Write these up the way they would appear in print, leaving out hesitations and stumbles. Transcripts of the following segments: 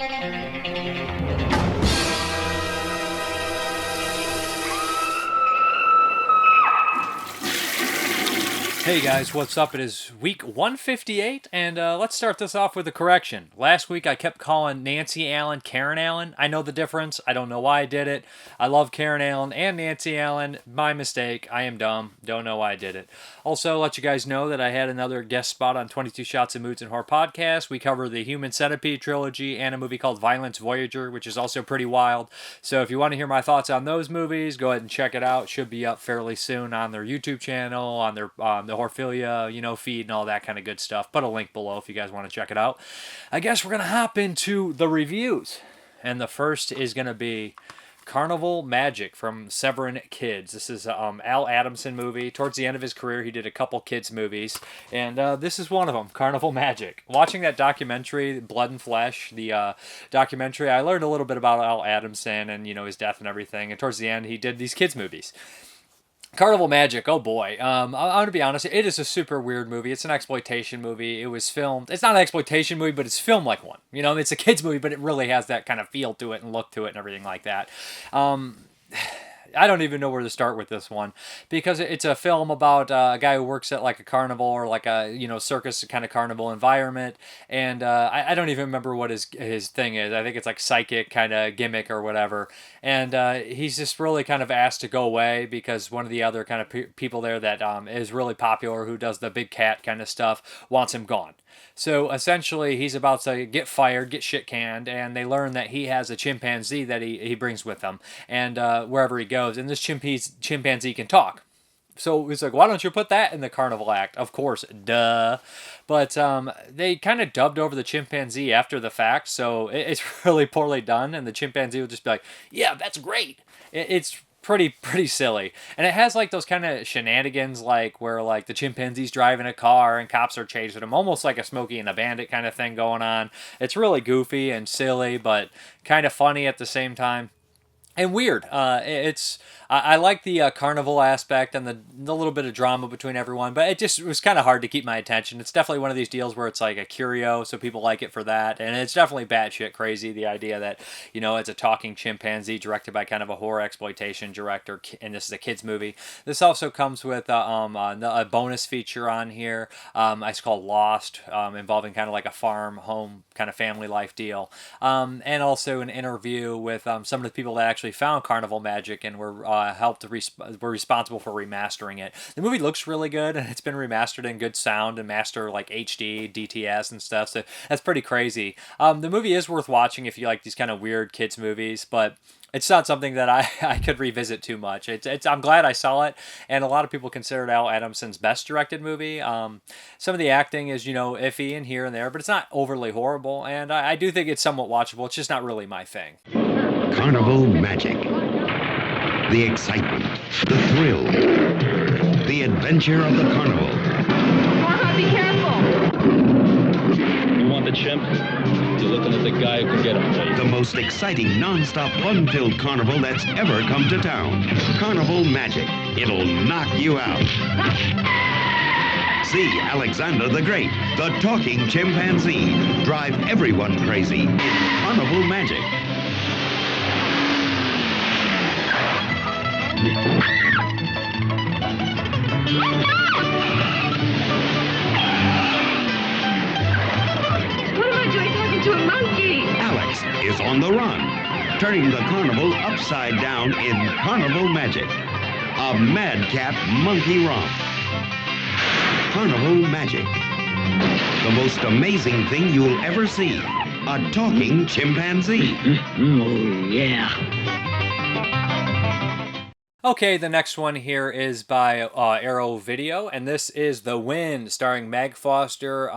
Hey guys, what's up? It is week 158, and let's start this off with a correction. Last week I kept calling Nancy Allen Karen Allen. I know the difference. I don't know why I did it. I love Karen Allen and Nancy Allen. My mistake. I am dumb. Don't know why I did it. Also, let you guys know that I had another guest spot on 22 Shots of Moodz and Horror Podcast. We cover the Human Centipede trilogy and a movie called Violence Voyager, which is also pretty wild. So if you want to hear my thoughts on those movies, go ahead and check it out. Should be up fairly soon on their YouTube channel, on their the Horphilia, feed and all that kind of good stuff. Put a link below if you guys want to check it out. I guess we're going to hop into the reviews. And the first is going to be Carnival Magic from Severin Kids. This is Al Adamson movie. Towards the end of his career, he did a couple kids movies, and this is one of them, Carnival Magic. Watching that documentary, Blood and Flesh, the documentary, I learned a little bit about Al Adamson and, his death and everything, and towards the end, he did these kids movies. Carnival Magic, oh boy. I'm going to be honest, it is a super weird movie. It's an exploitation movie. It was filmed, it's not an exploitation movie, but it's filmed like one. It's a kid's movie, but it really has that kind of feel to it and look to it and everything like that. I don't even know where to start with this one, because it's a film about a guy who works at like a carnival or like a circus kind of carnival environment, and I don't even remember what his thing is. I think it's like psychic kind of gimmick or whatever, and he's just really kind of asked to go away because one of the other kind of people there that is really popular, who does the big cat kind of stuff, wants him gone. So essentially, he's about to get fired, get shit canned, and they learn that he has a chimpanzee that he brings with him, and wherever he goes, and this chimpanzee can talk. So he's like, why don't you put that in the Carnival Act? Of course, duh. But they kind of dubbed over the chimpanzee after the fact, so it's really poorly done, and the chimpanzee will just be like, yeah, that's great. It's pretty silly, and it has like those kind of shenanigans, like where like the chimpanzee's driving a car and cops are chasing him, almost like a Smokey and the Bandit kind of thing going on. It's really goofy and silly, but kind of funny at the same time. And weird. I like the carnival aspect and the little bit of drama between everyone, but it was kind of hard to keep my attention. It's definitely one of these deals where it's like a curio, so people like it for that, and it's definitely batshit crazy, the idea that it's a talking chimpanzee directed by kind of a horror exploitation director, and this is a kids movie. This also comes with a bonus feature on here. It's called Lost, involving kind of like a farm home kind of family life deal, and also an interview with some of the people that actually found Carnival Magic and were were responsible for remastering it. The movie looks really good, and it's been remastered in good sound and master like HD, DTS and stuff, so that's pretty crazy. The movie is worth watching if you like these kind of weird kids movies, but it's not something that I could revisit too much. I'm glad I saw it, and a lot of people consider it Al Adamson's best directed movie. Some of the acting is, iffy and here and there, but it's not overly horrible, and I do think it's somewhat watchable. It's just not really my thing. Carnival Magic. The excitement, the thrill, the adventure of the carnival. Be careful! You want the chimp? You're looking at the guy who can get him, please. The most exciting, non-stop, fun-filled carnival that's ever come to town. Carnival Magic. It'll knock you out. See Alexander the Great, the talking chimpanzee, drive everyone crazy in Carnival Magic. What am I doing talking to a monkey? Alex is on the run, turning the carnival upside down in Carnival Magic. A madcap monkey romp. Carnival Magic. The most amazing thing you'll ever see. A talking chimpanzee. Oh, yeah. Okay, the next one here is by Arrow Video, and this is The Wind, starring Meg Foster,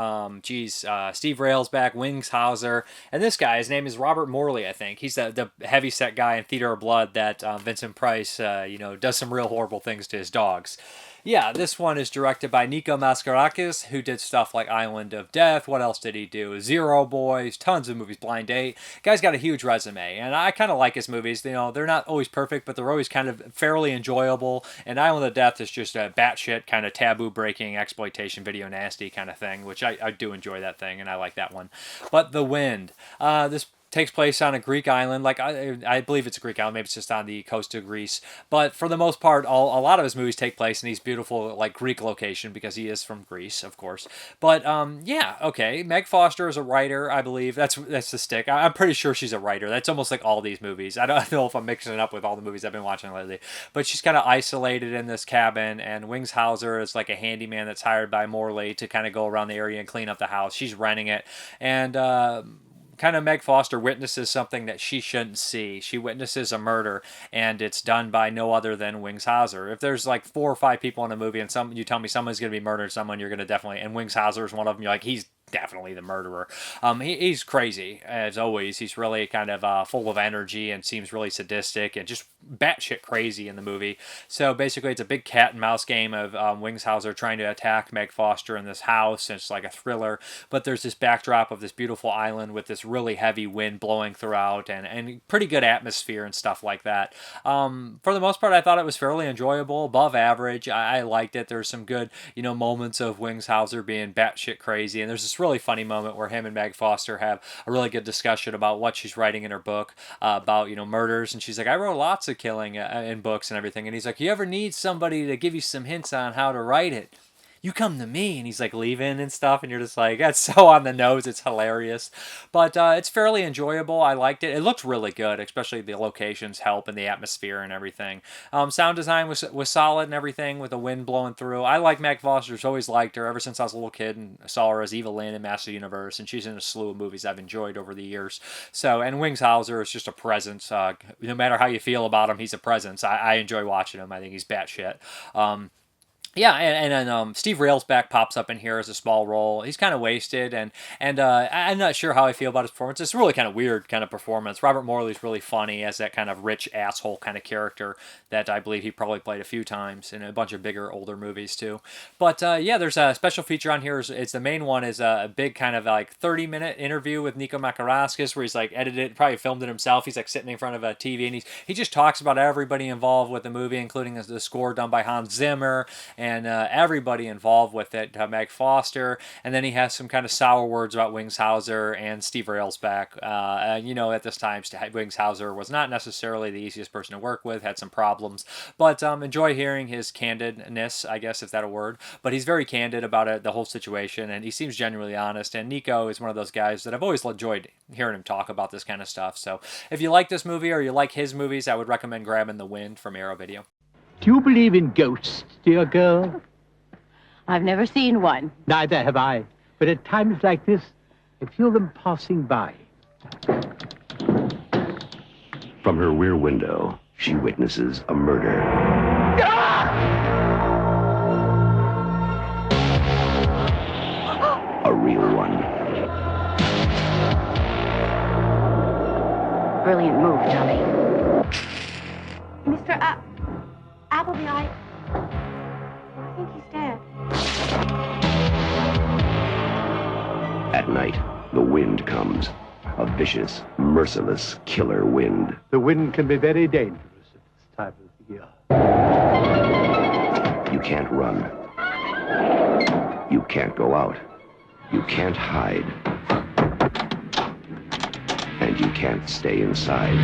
Steve Railsback, Wings Hauser, and this guy, his name is Robert Morley, I think. He's the heavy-set guy in Theater of Blood that Vincent Price, does some real horrible things to his dogs. Yeah, this one is directed by Nico Mascarakis, who did stuff like Island of Death. What else did he do? Zero Boys, tons of movies, Blind Date. Guy's got a huge resume, and I kind of like his movies. They're not always perfect, but they're always kind of fairly enjoyable. And Island of Death is just a batshit kind of taboo-breaking exploitation video nasty kind of thing, which I do enjoy that thing, and I like that one. But The Wind, this takes place on a Greek island. Like I believe it's a Greek island. Maybe it's just on the coast of Greece. But for the most part, a lot of his movies take place in these beautiful like Greek location because he is from Greece, of course. But yeah, okay. Meg Foster is a writer, I believe. That's the stick. I'm pretty sure she's a writer. That's almost like all these movies. I don't know if I'm mixing it up with all the movies I've been watching lately. But she's kind of isolated in this cabin, and Wings Hauser is like a handyman that's hired by Morley to kind of go around the area and clean up the house. She's renting it, and kind of Meg Foster witnesses something that she shouldn't see. She witnesses a murder, and it's done by no other than Wings Hauser. If there's like 4 or 5 people in a movie, and you tell me someone's going to be murdering someone, you're going to definitely, and Wings Hauser is one of them. You're like, he's definitely the murderer. He's crazy, as always. He's really kind of full of energy and seems really sadistic and just batshit crazy in the movie. So basically, it's a big cat and mouse game of Wings Hauser trying to attack Meg Foster in this house, and it's like a thriller. But there's this backdrop of this beautiful island with this really heavy wind blowing throughout, and pretty good atmosphere and stuff like that. For the most part, I thought it was fairly enjoyable, above average. I liked it. There's some good, moments of Wings Hauser being batshit crazy, and there's this really funny moment where him and Meg Foster have a really good discussion about what she's writing in her book about murders, and she's like, I wrote lots of killing in books and everything, and he's like, you ever need somebody to give you some hints on how to write it, you come to me. And he's like leaving and stuff, and you're just like, that's so on the nose. It's hilarious, but it's fairly enjoyable. I liked it. It looked really good, especially the locations help and the atmosphere and everything. Sound design was solid and everything, with the wind blowing through. I like Meg Foster's, always liked her ever since I was a little kid and saw her as Eva Lynn in Master Universe, and she's in a slew of movies I've enjoyed over the years. So, and Wings Hauser is just a presence. No matter how you feel about him, he's a presence. I enjoy watching him. I think he's batshit. Yeah, and then Steve Railsback pops up in here as a small role. He's kind of wasted, and I'm not sure how I feel about his performance. It's a really kind of weird kind of performance. Robert Morley's really funny as that kind of rich asshole kind of character that I believe he probably played a few times in a bunch of bigger, older movies too. But yeah, there's a special feature on here. It's the main one is a big kind of like 30-minute interview with Nico Makaraskis, where he's like edited, probably filmed it himself. He's like sitting in front of a TV, and he just talks about everybody involved with the movie, including the score done by Hans Zimmer, and everybody involved with it, Meg Foster, and then he has some kind of sour words about Wings Hauser and Steve Railsback. At this time, Wings Hauser was not necessarily the easiest person to work with, had some problems, but enjoy hearing his candidness, I guess, if that's a word, but he's very candid about the whole situation, and he seems genuinely honest, and Nico is one of those guys that I've always enjoyed hearing him talk about this kind of stuff. So if you like this movie or you like his movies, I would recommend grabbing The Wind from Arrow Video. Do you believe in ghosts, dear girl? I've never seen one. Neither have I. But at times like this, I feel them passing by. From her rear window, she witnesses a murder. A real one. Brilliant move, Johnny. Mr. Appleby, I think he's dead. At night, the wind comes. A vicious, merciless killer wind. The wind can be very dangerous at this time of the year. You can't run. You can't go out. You can't hide. And you can't stay inside.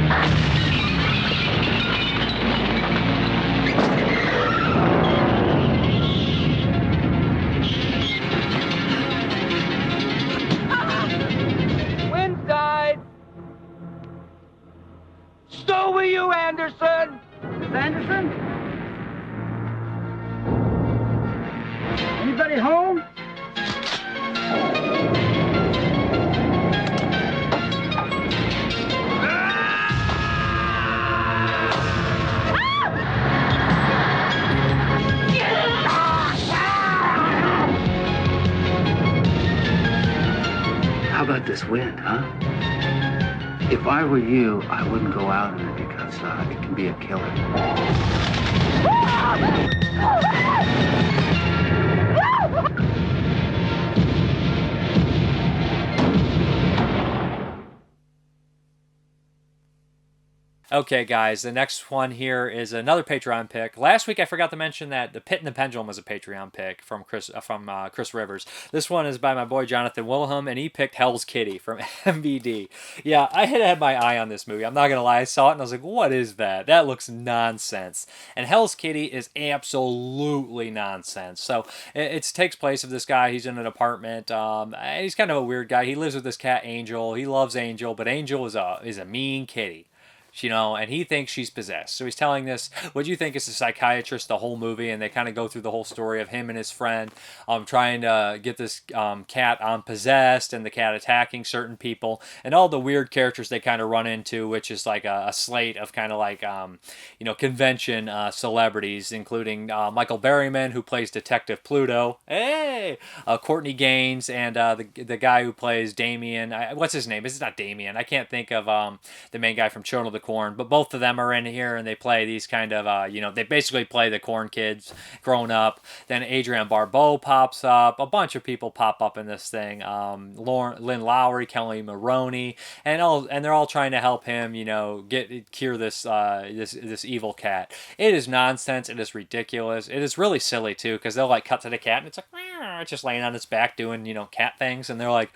So will you, Anderson? Miss Anderson? Anybody home? How about this wind, huh? If I were you, I wouldn't go out in it because it can be a killer. Okay, guys, the next one here is another Patreon pick. Last week I forgot to mention that The Pit and the Pendulum was a Patreon pick from Chris Rivers. This one is by my boy Jonathan Wilhelm, and he picked Hell's Kitty from MVD. Yeah, I had my eye on this movie. I'm not gonna lie, I saw it and I was like, "What is that? That looks nonsense." And Hell's Kitty is absolutely nonsense. So it takes place of this guy. He's in an apartment. And he's kind of a weird guy. He lives with this cat Angel. He loves Angel, but Angel is a mean kitty. And he thinks she's possessed. So he's telling this, what do you think is the psychiatrist the whole movie, and they kind of go through the whole story of him and his friend trying to get this cat possessed, and the cat attacking certain people, and all the weird characters they kind of run into, which is like a slate of kind of like, convention celebrities, including Michael Berryman, who plays Detective Pluto, Courtney Gaines, and the guy who plays Damien. What's his name? It's not Damien. I can't think of the main guy from Children of the Corn, but both of them are in here, and they play these kind of, they basically play the Corn kids grown up. Then Adrienne Barbeau pops up. A bunch of people pop up in this thing. Lynn Lowry, Kelly Maroney, and they're all trying to help him, cure this evil cat. It is nonsense. It is ridiculous. It is really silly too, because they'll like cut to the cat, and it's like, it's just laying on its back doing, cat things, and they're like,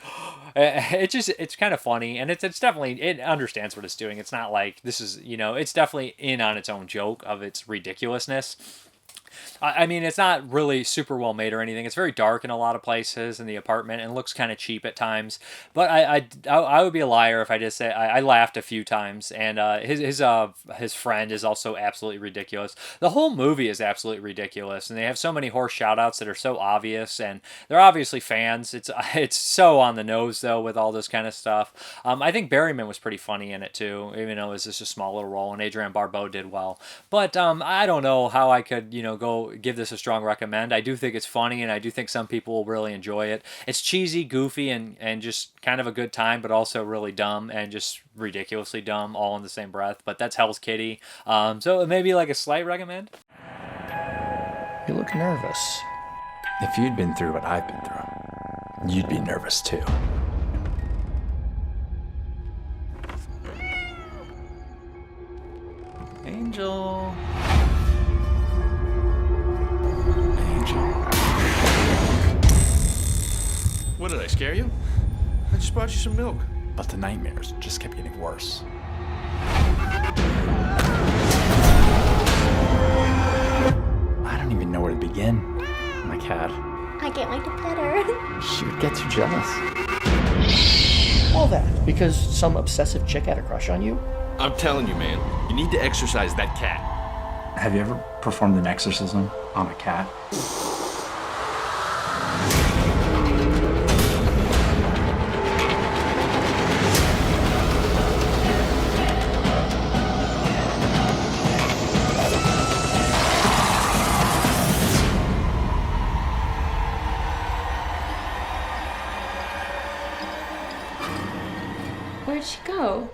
it's kind of funny, and it's definitely, it understands what it's doing. It's not like this is, it's definitely in on its own joke of its ridiculousness. I mean, it's not really super well made or anything. It's very dark in a lot of places in the apartment, and looks kind of cheap at times. But I would be a liar if I just say I laughed a few times. And his friend is also absolutely ridiculous. The whole movie is absolutely ridiculous, and they have so many horse shout-outs that are so obvious, and they're obviously fans. It's so on the nose though with all this kind of stuff. I think Berryman was pretty funny in it too, even though it was just a small little role, and Adrienne Barbeau did well. But I don't know how I could go give this a strong recommend. I do think it's funny, and I do think some people will really enjoy it. It's cheesy, goofy, and just kind of a good time, but also really dumb and just ridiculously dumb all in the same breath. But that's Hell's Kitty. So maybe like a slight recommend. You look nervous. If you'd been through what I've been through, you'd be nervous too. Angel. What, did I scare you? I just brought you some milk. But the nightmares just kept getting worse. I don't even know where to begin. My cat. I can't wait to pet her. She would get too jealous. All that because some obsessive chick had a crush on you? I'm telling you, man, you need to exercise that cat. Have you ever performed an exorcism on a cat? Where'd she go?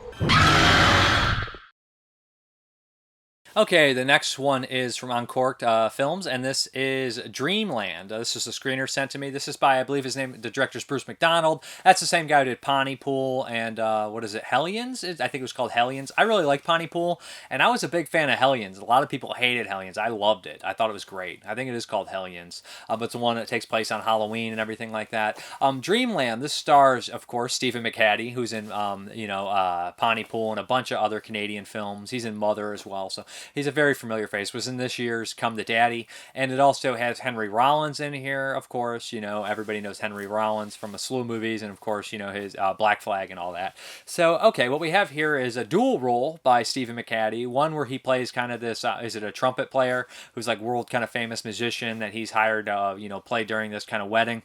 Okay, the next one is from Uncorked Films, and this is Dreamland. This is a screener sent to me. This is by, I believe his name, the director's Bruce McDonald. That's the same guy who did Pontypool and, Hellions? I think it was called Hellions. I really like Pontypool, and I was a big fan of Hellions. A lot of people hated Hellions. I loved it. I thought it was great. I think it is called Hellions, but it's the one that takes place on Halloween and everything like that. Dreamland, this stars, of course, Stephen McHattie, who's in, Pontypool and a bunch of other Canadian films. He's in Mother as well, so he's a very familiar face. Was in this year's Come to Daddy, and it also has Henry Rollins in here, of course. Everybody knows Henry Rollins from a slew of movies, and of course, his Black Flag and all that. So, okay, what we have here is a dual role by Stephen McHattie. One where he plays kind of this, is it a trumpet player who's like world kind of famous musician that he's hired to, play during this kind of wedding.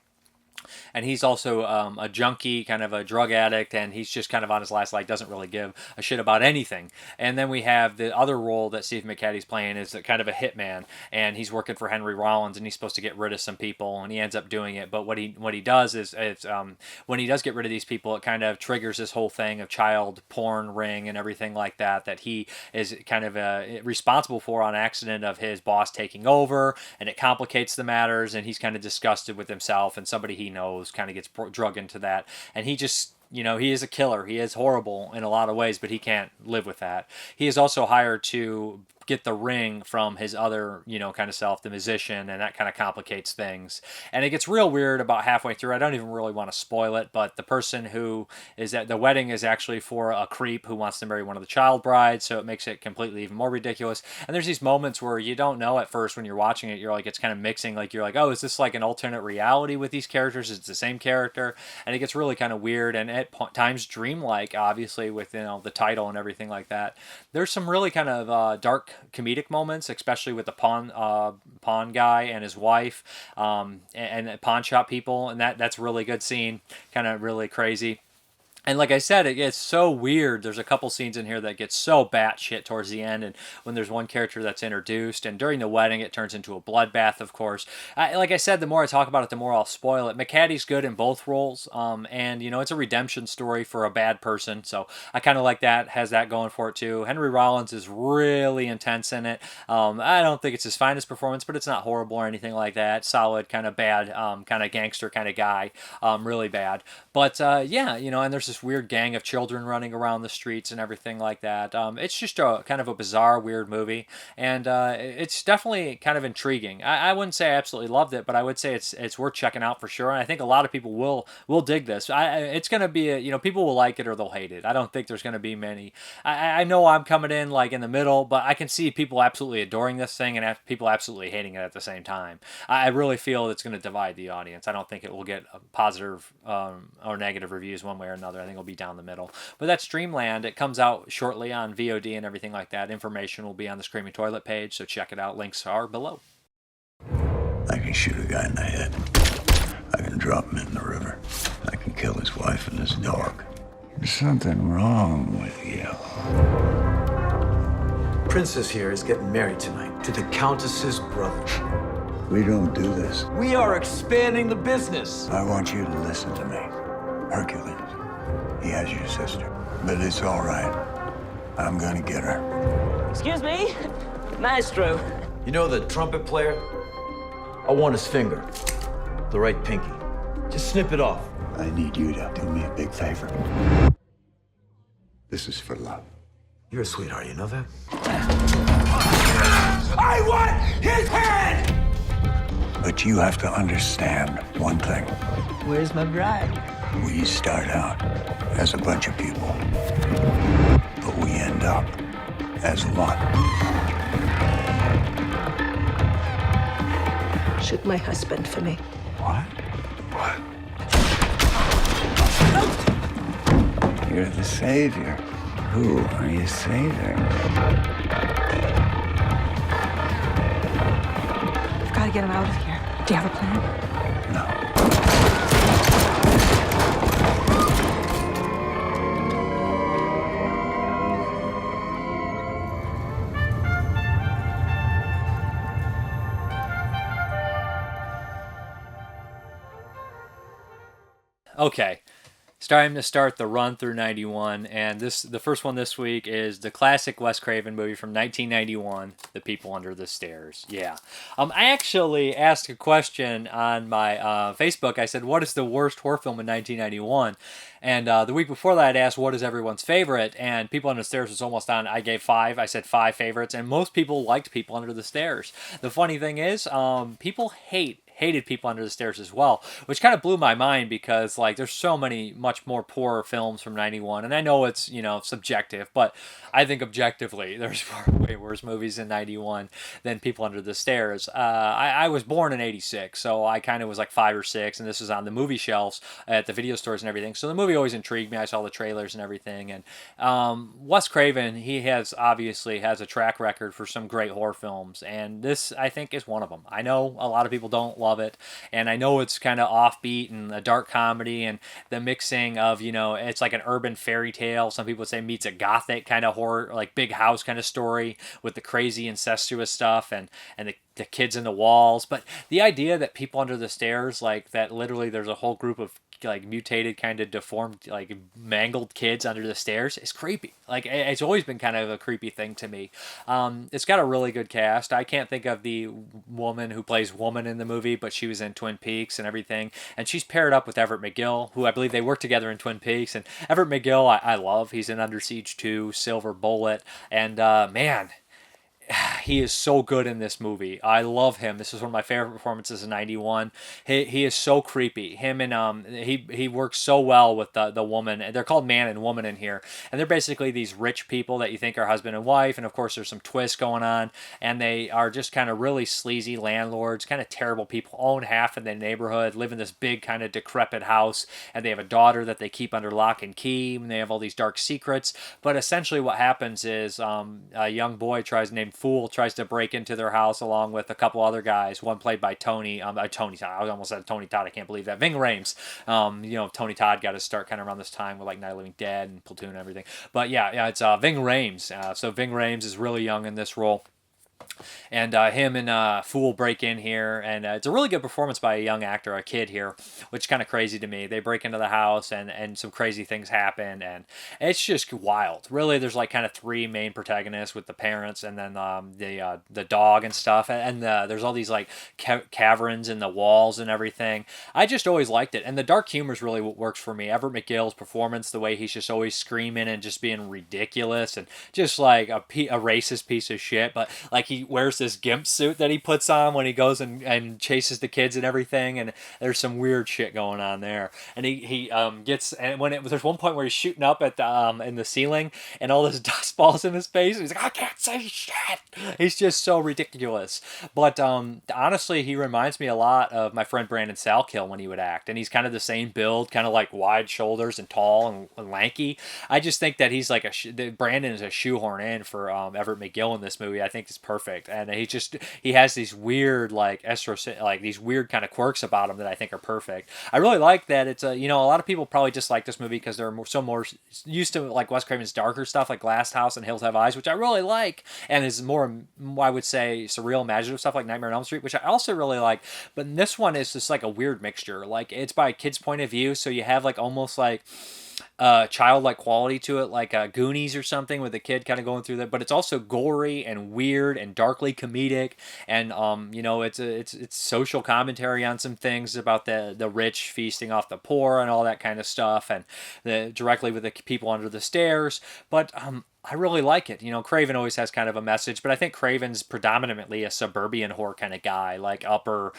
And he's also a junkie, kind of a drug addict, and he's just kind of on his last leg, doesn't really give a shit about anything. And then we have the other role that Steve McHattie's playing is kind of a hitman, and he's working for Henry Rollins, and he's supposed to get rid of some people, and he ends up doing it. But what he does is when he does get rid of these people, it kind of triggers this whole thing of child porn ring and everything like that he is kind of responsible for on accident of his boss taking over, and it complicates the matters, and he's kind of disgusted with himself, and somebody he knows kind of gets drug into that, and he just You know, he is a killer. He is horrible in a lot of ways, but he can't live with that. He is also hired to get the ring from his other, you know, kind of self, the musician, and that kind of complicates things. And it gets real weird about halfway through. I don't even really want to spoil it, but the person who is at the wedding is actually for a creep who wants to marry one of the child brides, so it makes it completely even more ridiculous. And there's these moments where you don't know at first when you're watching it, you're like, it's kind of mixing, like you're like, oh, is this like an alternate reality with these characters? Is it the same character? And it gets really kind of weird and at times dreamlike, obviously, with, you know, the title and everything like that. There's some really kind of dark comedic moments, especially with the pawn guy and his wife, and the pawn shop people, and that's a really good scene, kind of really crazy. And like I said, it gets so weird. There's a couple scenes in here that get so batshit towards the end, and when there's one character that's introduced, and during the wedding, it turns into a bloodbath, of course. Like I said, the more I talk about it, the more I'll spoil it. McCaddy's good in both roles, and, you know, it's a redemption story for a bad person, so I kind of like that, has that going for it, too. Henry Rollins is really intense in it. I don't think it's his finest performance, but it's not horrible or anything like that. Solid, kind of bad, kind of gangster kind of guy, really bad. But, yeah, you know, and there's this weird gang of children running around the streets and everything like that. It's just a kind of a bizarre, weird movie, and it's definitely kind of intriguing. I wouldn't say I absolutely loved it, but I would say it's worth checking out for sure. And I think a lot of people will dig this. It's going to be you know, people will like it or they'll hate it. I don't think there's going to be many. I know I'm coming in like in the middle, but I can see people absolutely adoring this thing and people absolutely hating it at the same time. I really feel it's going to divide the audience. I don't think it will get positive or negative reviews one way or another. I think it'll be down the middle. But that's Dreamland. It comes out shortly on VOD and everything like that. Information will be on the Screaming Toilet page, so check it out. Links are below. I can shoot a guy in the head. I can drop him in the river. I can kill his wife and his dog. There's something wrong with you. Princess here is getting married tonight to the Countess's brother. We don't do this. We are expanding the business. I want you to listen to me. Hercules. He has your sister. But it's all right. I'm gonna get her. Excuse me? Maestro. You know the trumpet player? I want his finger. The right pinky. Just snip it off. I need you to do me a big favor. This is for love. You're a sweetheart, you know that? I want his head! But you have to understand one thing. Where's my bride? We start out as a bunch of people, but we end up as one. Shoot my husband for me. What? What? You're the savior. Who are you saving? We've got to get him out of here. Do you have a plan? No. Okay, it's time to start the run through 91, and the first one this week is the classic Wes Craven movie from 1991, The People Under the Stairs. Yeah. I actually asked a question on my Facebook. I said, what is the worst horror film in 1991? And the week before that, I'd asked, what is everyone's favorite? And People Under the Stairs was almost on. I gave 5. I said 5 favorites, and most people liked People Under the Stairs. The funny thing is, people hated People Under the Stairs as well, which kind of blew my mind because, like, there's so many much more poor films from 91, and I know it's, you know, subjective, but I think objectively there's way worse movies in 91 than People Under the Stairs. I was born in 86, so I kind of was like 5 or 6, and this was on the movie shelves at the video stores and everything, so the movie always intrigued me. I saw the trailers and everything, and Wes Craven, he obviously has a track record for some great horror films, and this, I think, is one of them. I know a lot of people don't love it, and I know it's kind of offbeat and a dark comedy, and the mixing of, you know, it's like an urban fairy tale, some people would say, meets a gothic kind of horror, like Big House kind of story with the crazy incestuous stuff and the kids in the walls. But the idea that People Under the Stairs, like that literally there's a whole group of like mutated, kind of deformed, like mangled kids under the stairs is creepy. Like it's always been kind of a creepy thing to me. It's got a really good cast. I can't think of the woman who plays Woman in the movie, but she was in Twin Peaks and everything, and she's paired up with Everett McGill, who I believe they work together in Twin Peaks. And Everett McGill, I love. He's in Under Siege 2, Silver Bullet, and man, he is so good in this movie. I love him. This is one of my favorite performances in '91. He is so creepy. Him and he works so well with the woman. They're called man and woman in here, and they're basically these rich people that you think are husband and wife. And of course, there's some twists going on, and they are just kind of really sleazy landlords, kind of terrible people. Own half of the neighborhood, live in this big kind of decrepit house, and they have a daughter that they keep under lock and key. And they have all these dark secrets. But essentially, what happens is a young boy named Fool tries to break into their house along with a couple other guys. One played by Tony. Tony Todd. I almost said Tony Todd. I can't believe that. Ving Rhames. Tony Todd got to start kind of around this time with like Night of the Living Dead and Platoon and everything. But yeah, it's Ving Rhames. So Ving Rhames is really young in this role. And him and Fool break in here, and it's a really good performance by a young actor, a kid here, which is kind of crazy to me. They break into the house, and some crazy things happen, and it's just wild. Really, there's like kind of three main protagonists with the parents, and then the dog and stuff, and there's all these like caverns in the walls and everything. I just always liked it, and the dark humor is really what works for me. Everett McGill's performance, the way he's just always screaming and just being ridiculous, and just like a racist piece of shit, but like he wears this gimp suit that he puts on when he goes and chases the kids and everything, and there's some weird shit going on there. And he gets, and there's one point where he's shooting up at the in the ceiling, and all this dust balls in his face, and he's like, I can't say shit. He's just so ridiculous. But honestly, he reminds me a lot of my friend Brandon Salkill when he would act, and he's kind of the same build, kind of like wide shoulders and tall and lanky. I just think that he's like Brandon is a shoehorn in for Everett McGill in this movie. I think it's perfect. And he has these weird these weird kind of quirks about him that I think are perfect. I really like that it's a lot of people probably dislike this movie because they're more used to like Wes Craven's darker stuff like Glass House and Hills Have Eyes, which I really like, and is more, I would say, surreal imaginative stuff like Nightmare on Elm Street, which I also really like. But this one is just like a weird mixture. Like it's by a kid's point of view, so you have like almost like childlike quality to it, like Goonies or something, with a kid kind of going through that. But it's also gory and weird and darkly comedic, and it's social commentary on some things about the rich feasting off the poor and all that kind of stuff, and directly with the people under the stairs. But I really like it. Craven always has kind of a message, but I think Craven's predominantly a suburban horror kind of guy, like upper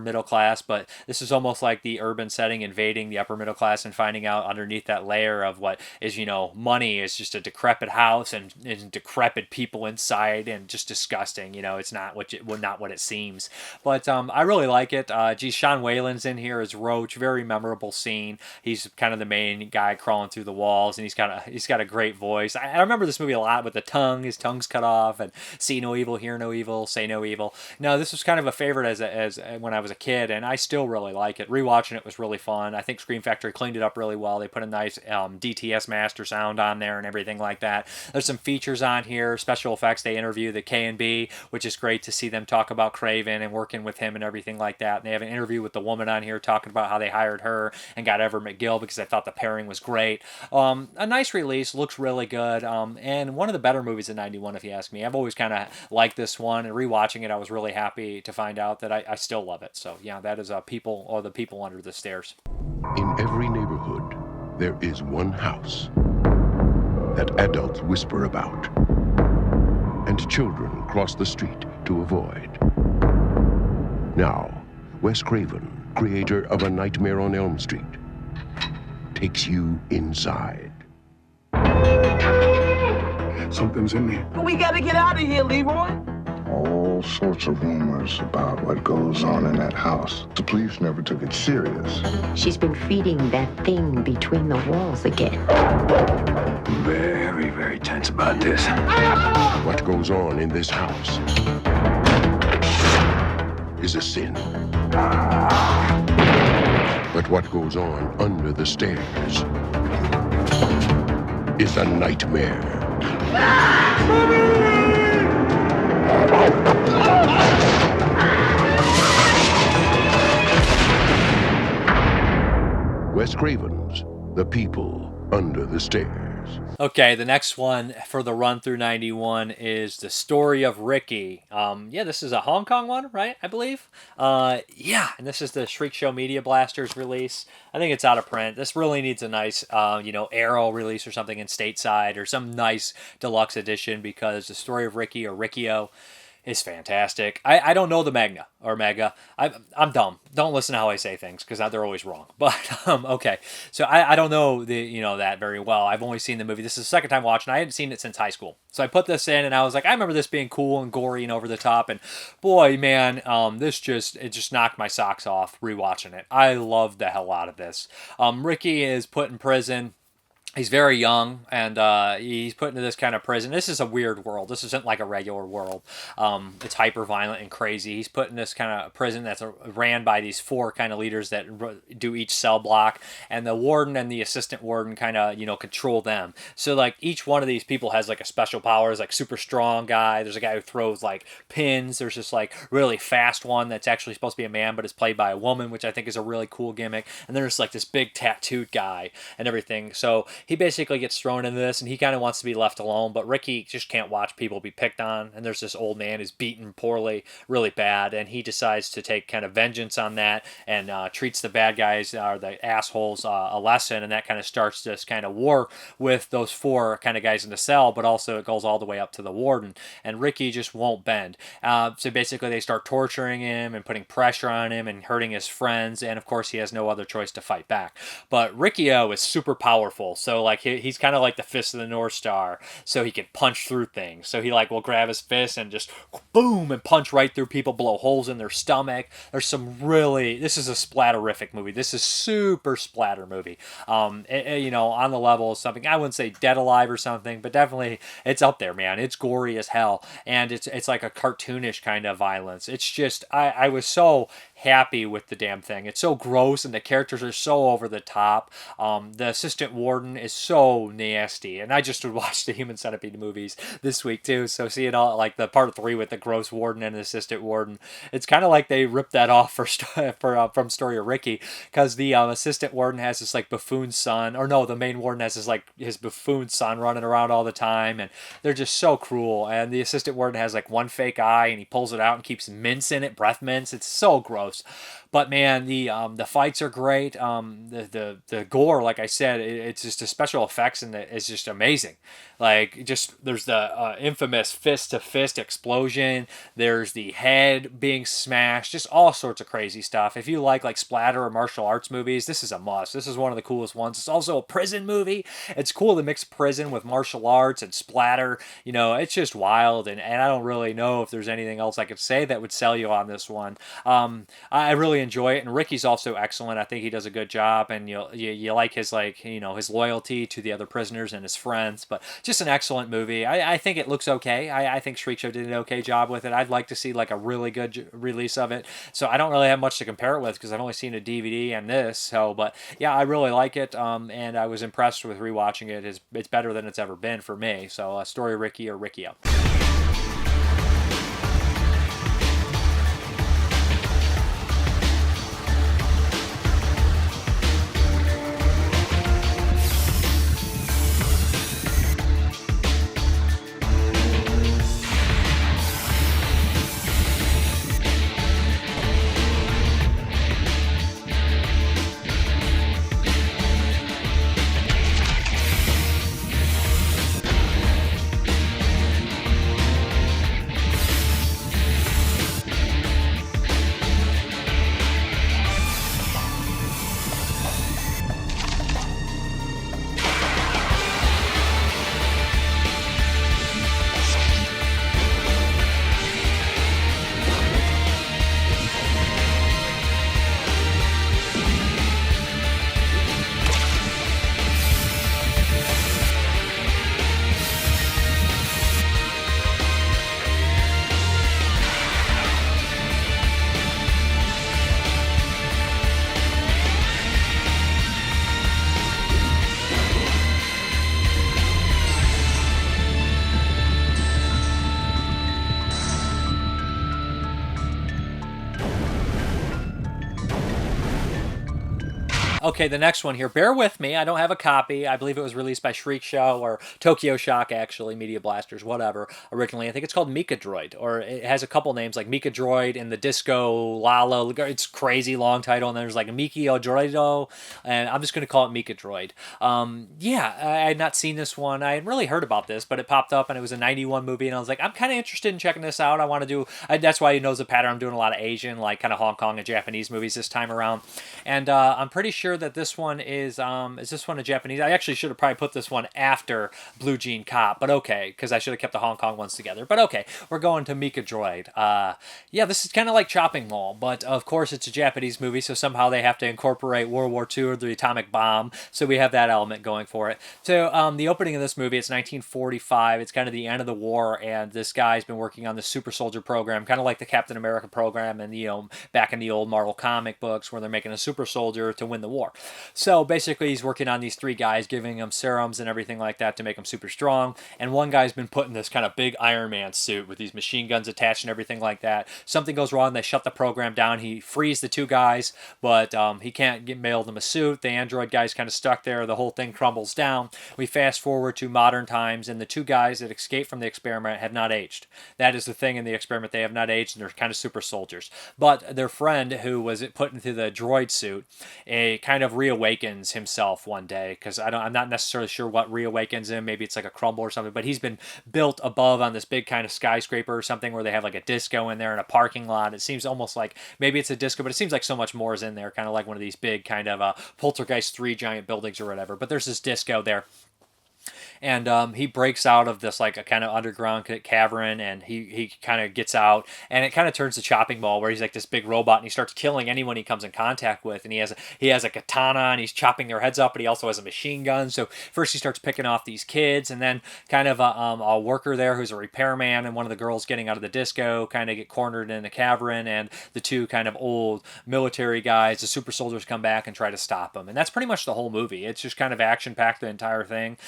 middle class, but this is almost like the urban setting invading the upper middle class and finding out underneath that layer of what is, money is just a decrepit house and decrepit people inside and just disgusting. It's not what it seems. But I really like it. Sean Whalen's in here as Roach, very memorable scene. He's kind of the main guy crawling through the walls, and he's got a great voice. I remember this movie a lot with his tongue's cut off, and see no evil, hear no evil, say no evil. No, this was kind of a favorite as when I was a kid, and I still really like it. Rewatching it was really fun. I think Scream Factory cleaned it up really well. They put a nice DTS master sound on there and everything like that. There's some features on here, special effects. They interview the K&B, which is great to see them talk about Craven and working with him and everything like that. And they have an interview with the woman on here talking about how they hired her and got Everett McGill because they thought the pairing was great. A nice release, looks really good. And one of the better movies in '91, if you ask me. I've always kind of liked this one, and rewatching it, I was really happy to find out that I still love it. So yeah, that is the people under the stairs. In every neighborhood, there is one house that adults whisper about, and children cross the street to avoid. Now, Wes Craven, creator of A Nightmare on Elm Street, takes you inside. Something's in there. We gotta get out of here, Leroy. All sorts of rumors about what goes on in that house. The police never took it serious. She's been feeding that thing between the walls again. Very, very tense about this. What goes on in this house is a sin. But what goes on under the stairs is a nightmare. Wes Craven's The People Under the Stairs. Okay, the next one for the run through 91 is The Story of Riki. Yeah, this is a Hong Kong one, right? I believe. Yeah, and this is the Shriek Show Media Blasters release. I think it's out of print. This really needs a nice, Arrow release or something in stateside, or some nice deluxe edition, because The Story of Riki, or Riki-Oh, is fantastic. I don't know the Mega. I'm dumb. Don't listen to how I say things, because they're always wrong. But okay, so I don't know that very well. I've only seen the movie. This is the second time watching. I hadn't seen it since high school. So I put this in, and I was like, I remember this being cool and gory and over the top. And boy, man, this just knocked my socks off rewatching it. I loved the hell out of this. Riki is put in prison. He's very young, and he's put into this kind of prison. This is a weird world. This isn't like a regular world. It's hyper violent and crazy. He's put in this kind of prison that's ran by these 4 kind of leaders that do each cell block, and the warden and the assistant warden kind of control them. So like each one of these people has like a special power. There's like super strong guy. There's a guy who throws like pins. There's this like really fast one that's actually supposed to be a man, but is played by a woman, which I think is a really cool gimmick. And then there's like this big tattooed guy and everything. So he basically gets thrown into this, and he kind of wants to be left alone, but Riki just can't watch people be picked on. And there's this old man who's beaten poorly, really bad, and he decides to take kind of vengeance on that, and treats the bad guys, or the assholes, a lesson, and that kind of starts this kind of war with those 4 kind of guys in the cell, but also it goes all the way up to the warden, and Riki just won't bend. So basically they start torturing him and putting pressure on him and hurting his friends, and of course he has no other choice to fight back. But Riki-Oh is super powerful, so like he's kind of like the fist of the North Star, so he can punch through things. So he like will grab his fist and just boom and punch right through people, blow holes in their stomach. There's some this is a splatterific movie. This is super splatter movie. On the level of something, I wouldn't say Dead Alive or something, but definitely it's up there, man. It's gory as hell, and it's like a cartoonish kind of violence. It's just I was so happy with the damn thing. It's so gross, and the characters are so over the top. The assistant warden is so nasty, and I just would watch the Human Centipede movies this week too, so seeing all like the part 3 with the gross warden and the assistant warden, it's kind of like they ripped that off from Story of Riki, because the assistant warden has this like buffoon son, or no, the main warden has this like his buffoon son running around all the time, and they're just so cruel. And the assistant warden has like one fake eye, and he pulls it out and keeps mints in it, breath mints. It's so gross. But man, the fights are great. The gore, like I said, it's just the special effects, and it's just amazing. Like just there's the infamous fist to fist explosion. There's the head being smashed. Just all sorts of crazy stuff. If you like splatter or martial arts movies, this is a must. This is one of the coolest ones. It's also a prison movie. It's cool to mix prison with martial arts and splatter. It's just wild, and I don't really know if there's anything else I could say that would sell you on this one. I really enjoy it, and Ricky's also excellent. I think he does a good job, and you like his his loyalty to the other prisoners and his friends. But just an excellent movie. I think it looks okay. I think Shriek Show did an okay job with it. I'd like to see a really good release of it. So I don't really have much to compare it with, because I've only seen a DVD and this. So, but yeah, I really like it. And I was impressed with rewatching it. It's better than it's ever been for me. So, Story of Riki, or Riki-Oh. Okay, the next one here. Bear with me. I don't have a copy. I believe it was released by Shriek Show or Tokyo Shock, actually, Media Blasters, whatever, originally. I think it's called Mikadroid, or it has a couple names like Mikadroid and the Disco Lala. It's crazy long title, and there's like Miki-Oh Droido, and I'm just going to call it Mikadroid. Yeah, I had not seen this one. I had really heard about this, but it popped up, and it was a 91 movie, and I was like, I'm kind of interested in checking this out. I want to do... that's why you know the pattern. I'm doing a lot of Asian, like kind of Hong Kong and Japanese movies this time around, and I'm pretty sure that this one is this one a Japanese? I actually should have probably put this one after Blue Jean Cop, but okay, because I should have kept the Hong Kong ones together. But okay, we're going to Mikadroid. Yeah, this is kind of like Chopping Mall, but of course it's a Japanese movie, so somehow they have to incorporate World War II or the atomic bomb, so we have that element going for it. So the opening of this movie, it's 1945. It's kind of the end of the war, and this guy's been working on the super soldier program, kind of like the Captain America program, and back in the old Marvel comic books where they're making a super soldier to win the war. So basically he's working on these three guys, giving them serums and everything like that to make them super strong, and one guy's been put in this kind of big Iron Man suit with these machine guns attached and everything like that. Something goes wrong, they shut the program down, he frees the two guys, but he can't mail them a suit. The android guy's kind of stuck there, the whole thing crumbles down. We fast forward to modern times, and the two guys that escaped from the experiment have not aged. That is the thing in the experiment, they have not aged, and they're kind of super soldiers. But their friend, who was put into the droid suit, kind of reawakens himself one day, because I'm not necessarily sure what reawakens him. Maybe it's like a crumble or something, but he's been built above on this big kind of skyscraper or something where they have like a disco in there in a parking lot. It seems almost like maybe it's a disco, but it seems like so much more is in there, kind of like one of these big kind of Poltergeist 3 giant buildings or whatever. But there's this disco there. And he breaks out of this like a kind of underground cavern, and he kind of gets out, and it kind of turns to Chopping Mall, where he's like this big robot, and he starts killing anyone he comes in contact with, and he has a katana, and he's chopping their heads up, but he also has a machine gun. So first he starts picking off these kids, and then kind of a worker there who's a repairman, and one of the girls getting out of the disco kind of get cornered in the cavern, and the two kind of old military guys, the super soldiers, come back and try to stop them. And that's pretty much the whole movie. It's just kind of action-packed, the entire thing.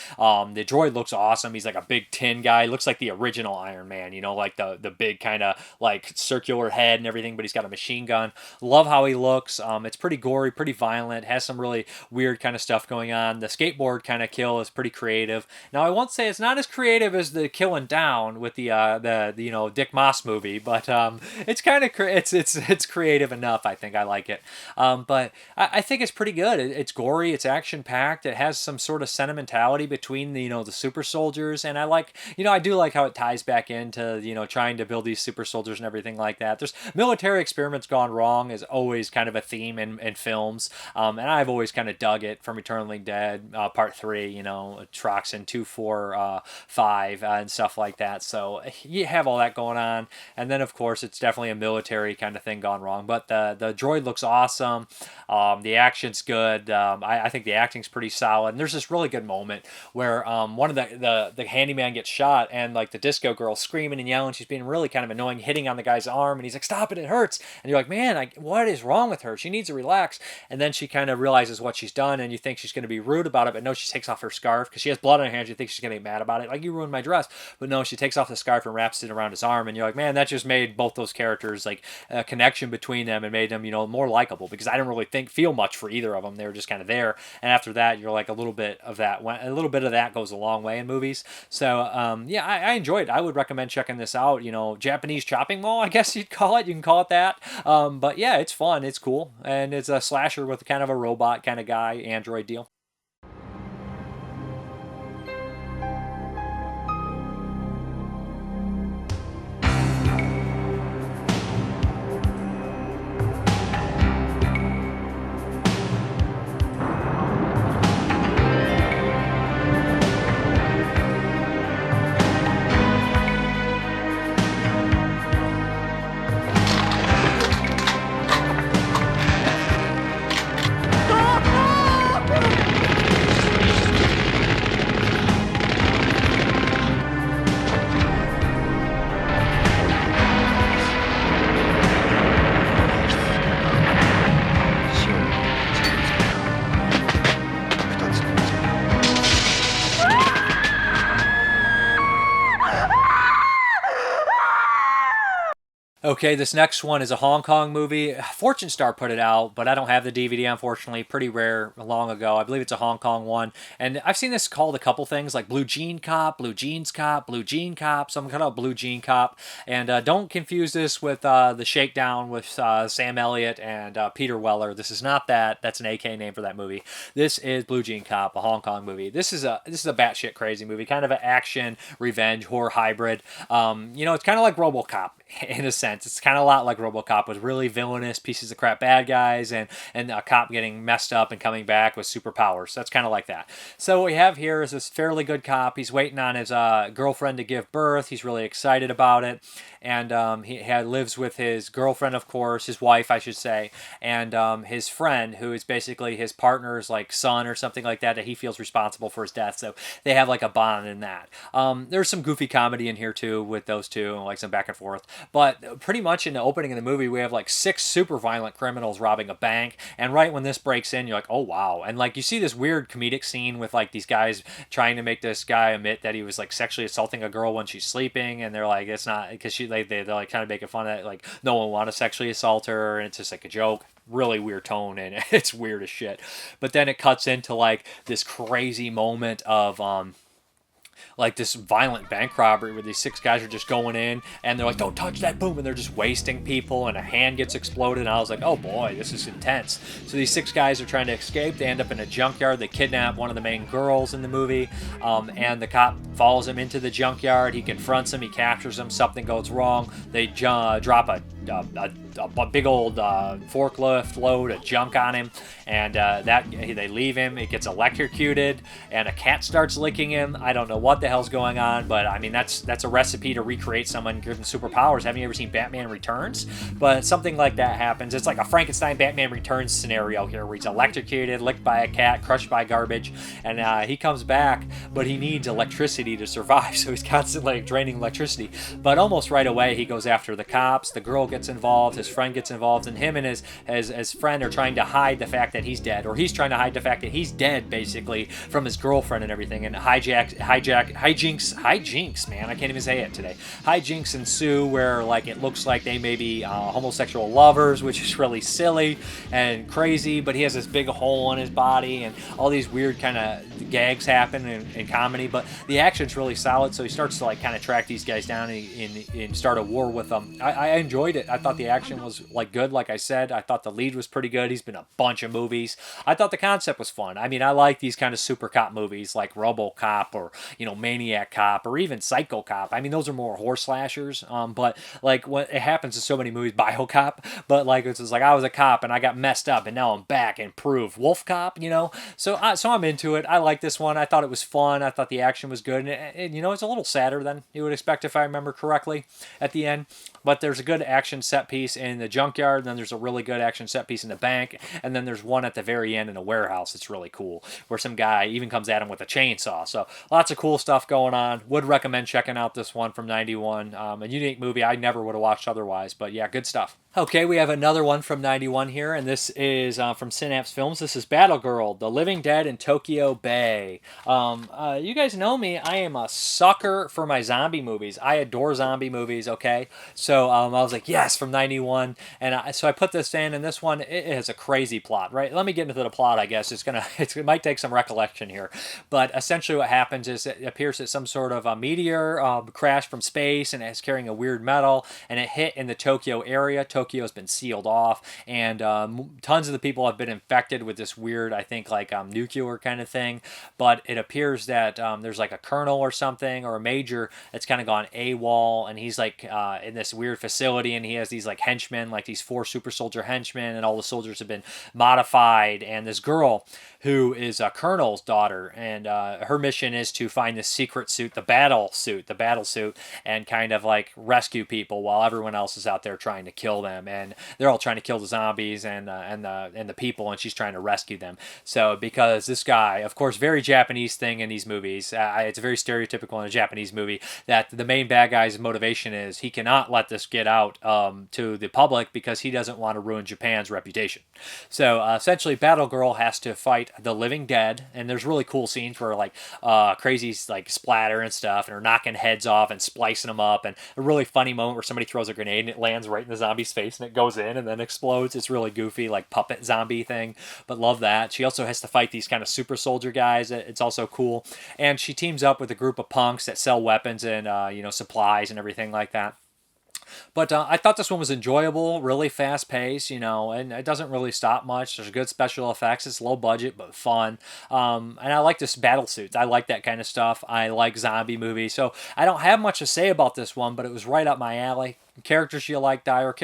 The droid looks awesome. He's like a big tin guy. He looks like the original Iron Man, like the big kind of like circular head and everything, but he's got a machine gun. Love how he looks. It's pretty gory, pretty violent, has some really weird kind of stuff going on. The skateboard kind of kill is pretty creative. Now I won't say it's not as creative as the Killing Down with the Dick Moss movie, but it's kind of it's creative enough. I think I like it. But I think it's pretty good. It's gory, it's action packed, it has some sort of sentimentality between the super soldiers, and I do like how it ties back into trying to build these super soldiers and everything like that. There's military experiments gone wrong is always kind of a theme in films, and I've always kind of dug it from Eternally Dead Part 3, Troxin 2, 4, 5, and stuff like that. So you have all that going on, and then of course it's definitely a military kind of thing gone wrong. But the droid looks awesome. The action's good. I think the acting's pretty solid, and there's this really good moment where one of the handyman gets shot, and like the disco girl screaming and yelling, she's being really kind of annoying, hitting on the guy's arm, and he's like, stop it hurts. And you're like, man, what is wrong with her? She needs to relax. And then she kind of realizes what she's done, and you think she's going to be rude about it, but no, she takes off her scarf because she has blood on her hands. You think she's going to be mad about it, like, you ruined my dress. But no, she takes off the scarf and wraps it around his arm, and you're like, man, that just made both those characters like a connection between them and made them more likable, because I didn't really feel much for either of them. They were just kind of there, and after that you're like, a little bit of that goes a long way in movies. So yeah, I enjoyed it. I would recommend checking this out. Japanese Chopping Mall, I guess you'd call it. You can call it that. But yeah, it's fun, it's cool, and it's a slasher with kind of a robot kind of guy, android deal. Okay, this next one is a Hong Kong movie. Fortune Star put it out, but I don't have the DVD, unfortunately. Pretty rare, long ago. I believe it's a Hong Kong one. And I've seen this called a couple things, like Blue Jean Cop, Blue Jeans Cop, Blue Jean Cop. So I'm going to call it Blue Jean Cop. And don't confuse this with the Shakedown with Sam Elliott and Peter Weller. This is not that. That's an AK name for that movie. This is Blue Jean Cop, a Hong Kong movie. This is a batshit crazy movie, kind of an action, revenge, horror hybrid. It's kind of like RoboCop in a sense. It's kind of a lot like RoboCop with really villainous pieces of crap bad guys and a cop getting messed up and coming back with superpowers. That's kind of like that. So what we have here is this fairly good cop. He's waiting on his girlfriend to give birth. He's really excited about it. And he lives with his girlfriend, of course, his wife, I should say, and his friend, who is basically his partner's like son or something like that he feels responsible for his death. So they have like a bond in that. There's some goofy comedy in here too with those two, like some back and forth. But pretty much in the opening of the movie, we have like 6 super violent criminals robbing a bank. And right when this breaks in, you're like, oh, wow. And like you see this weird comedic scene with like these guys trying to make this guy admit that he was like sexually assaulting a girl when she's sleeping. And they're like, it's not, because they're like kind of making fun of it. Like, no one want to sexually assault her. And it's just like a joke. Really weird tone, and it's weird as shit. But then it cuts into like this crazy moment of like this violent bank robbery where these 6 guys are just going in and they're like, don't touch that, boom, and they're just wasting people, and a hand gets exploded, and I was like, oh boy, this is intense. So these 6 guys are trying to escape. They end up in a junkyard. They kidnap one of the main girls in the movie, and the cop follows him into the junkyard. He confronts him. He captures him. Something goes wrong. They drop a big old forklift load of junk on him, and they leave him. It gets electrocuted, and a cat starts licking him. I don't know what the hell's going on, but I mean that's a recipe to recreate someone given superpowers. Haven't you ever seen Batman Returns? But something like that happens. It's like a Frankenstein Batman Returns scenario here, where he's electrocuted, licked by a cat, crushed by garbage, and he comes back, but he needs electricity to survive, so he's constantly draining electricity. But almost right away, he goes after the cops. The girl gets involved. His friend gets involved, and him and his friend are trying to hide the fact that he's dead, or he's trying to hide the fact that he's dead, basically, from his girlfriend and everything. And hijinks, man, I can't even say it today. Hijinks ensue where like it looks like they may be homosexual lovers, which is really silly and crazy. But he has this big hole in his body, and all these weird kind of gags happen in comedy. But the action's really solid, so he starts to like kind of track these guys down and start a war with them. I enjoyed it. I thought the action was like good. Like I said, I thought the lead was pretty good. He's been in a bunch of movies. I thought the concept was fun. I mean, I like these kind of super cop movies like RoboCop or Maniac Cop or even Psycho Cop. I mean, those are more horror slashers. But like what it happens in so many movies, BioCop. But like it's just like I was a cop and I got messed up and now I'm back and proved Wolf Cop. So I'm into it. I like this one. I thought it was fun. I thought the action was good. And it's a little sadder than you would expect if I remember correctly at the end. But there's a good action set piece in the junkyard, and then there's a really good action set piece in the bank, and then there's one at the very end in a warehouse. It's really cool, where some guy even comes at him with a chainsaw. So lots of cool stuff going on. Would recommend checking out this one from 91. A unique movie I never would have watched otherwise, but yeah, good stuff. Okay, we have another one from 91 here, and this is from Synapse Films. This is Battle Girl, The Living Dead in Tokyo Bay. You guys know me. I am a sucker for my zombie movies. I adore zombie movies, okay? So I was like, yes, from 91. And so I put this in, and this one, it has a crazy plot, right? Let me get into the plot, I guess. It might take some recollection here. But essentially what happens is it appears that some sort of a meteor crashed from space, and it's carrying a weird metal, and it hit in the Tokyo area. Tokyo has been sealed off, and tons of the people have been infected with this weird, I think, like nuclear kind of thing. But it appears that there's like a colonel or something, or a major that's kind of gone AWOL, and he's like in this weird facility, and he has these like henchmen, like these 4 super soldier henchmen, and all the soldiers have been modified. And this girl who is a colonel's daughter, and her mission is to find the secret suit, the battle suit, and kind of like rescue people while everyone else is out there trying to kill them. And they're all trying to kill the zombies and the people, and she's trying to rescue them. So because this guy, of course, very Japanese thing in these movies, it's very stereotypical in a Japanese movie that the main bad guy's motivation is he cannot let this get out to the public because he doesn't want to ruin Japan's reputation. So essentially, Battle-Girl has to fight the living dead, and there's really cool scenes where like crazy like splatter and stuff, and are knocking heads off and splicing them up, and a really funny moment where somebody throws a grenade and it lands right in the zombie's face and it goes in and then explodes. It's really goofy, like puppet zombie thing, but love that. She also has to fight these kind of super soldier guys. It's also cool, and she teams up with a group of punks that sell weapons and supplies and everything like that. But I thought this one was enjoyable, really fast paced, and it doesn't really stop much. There's good special effects. It's low budget, but fun. And I like this battle suits. I like that kind of stuff. I like zombie movies. So I don't have much to say about this one, but it was right up my alley. Characters you like, Dyer.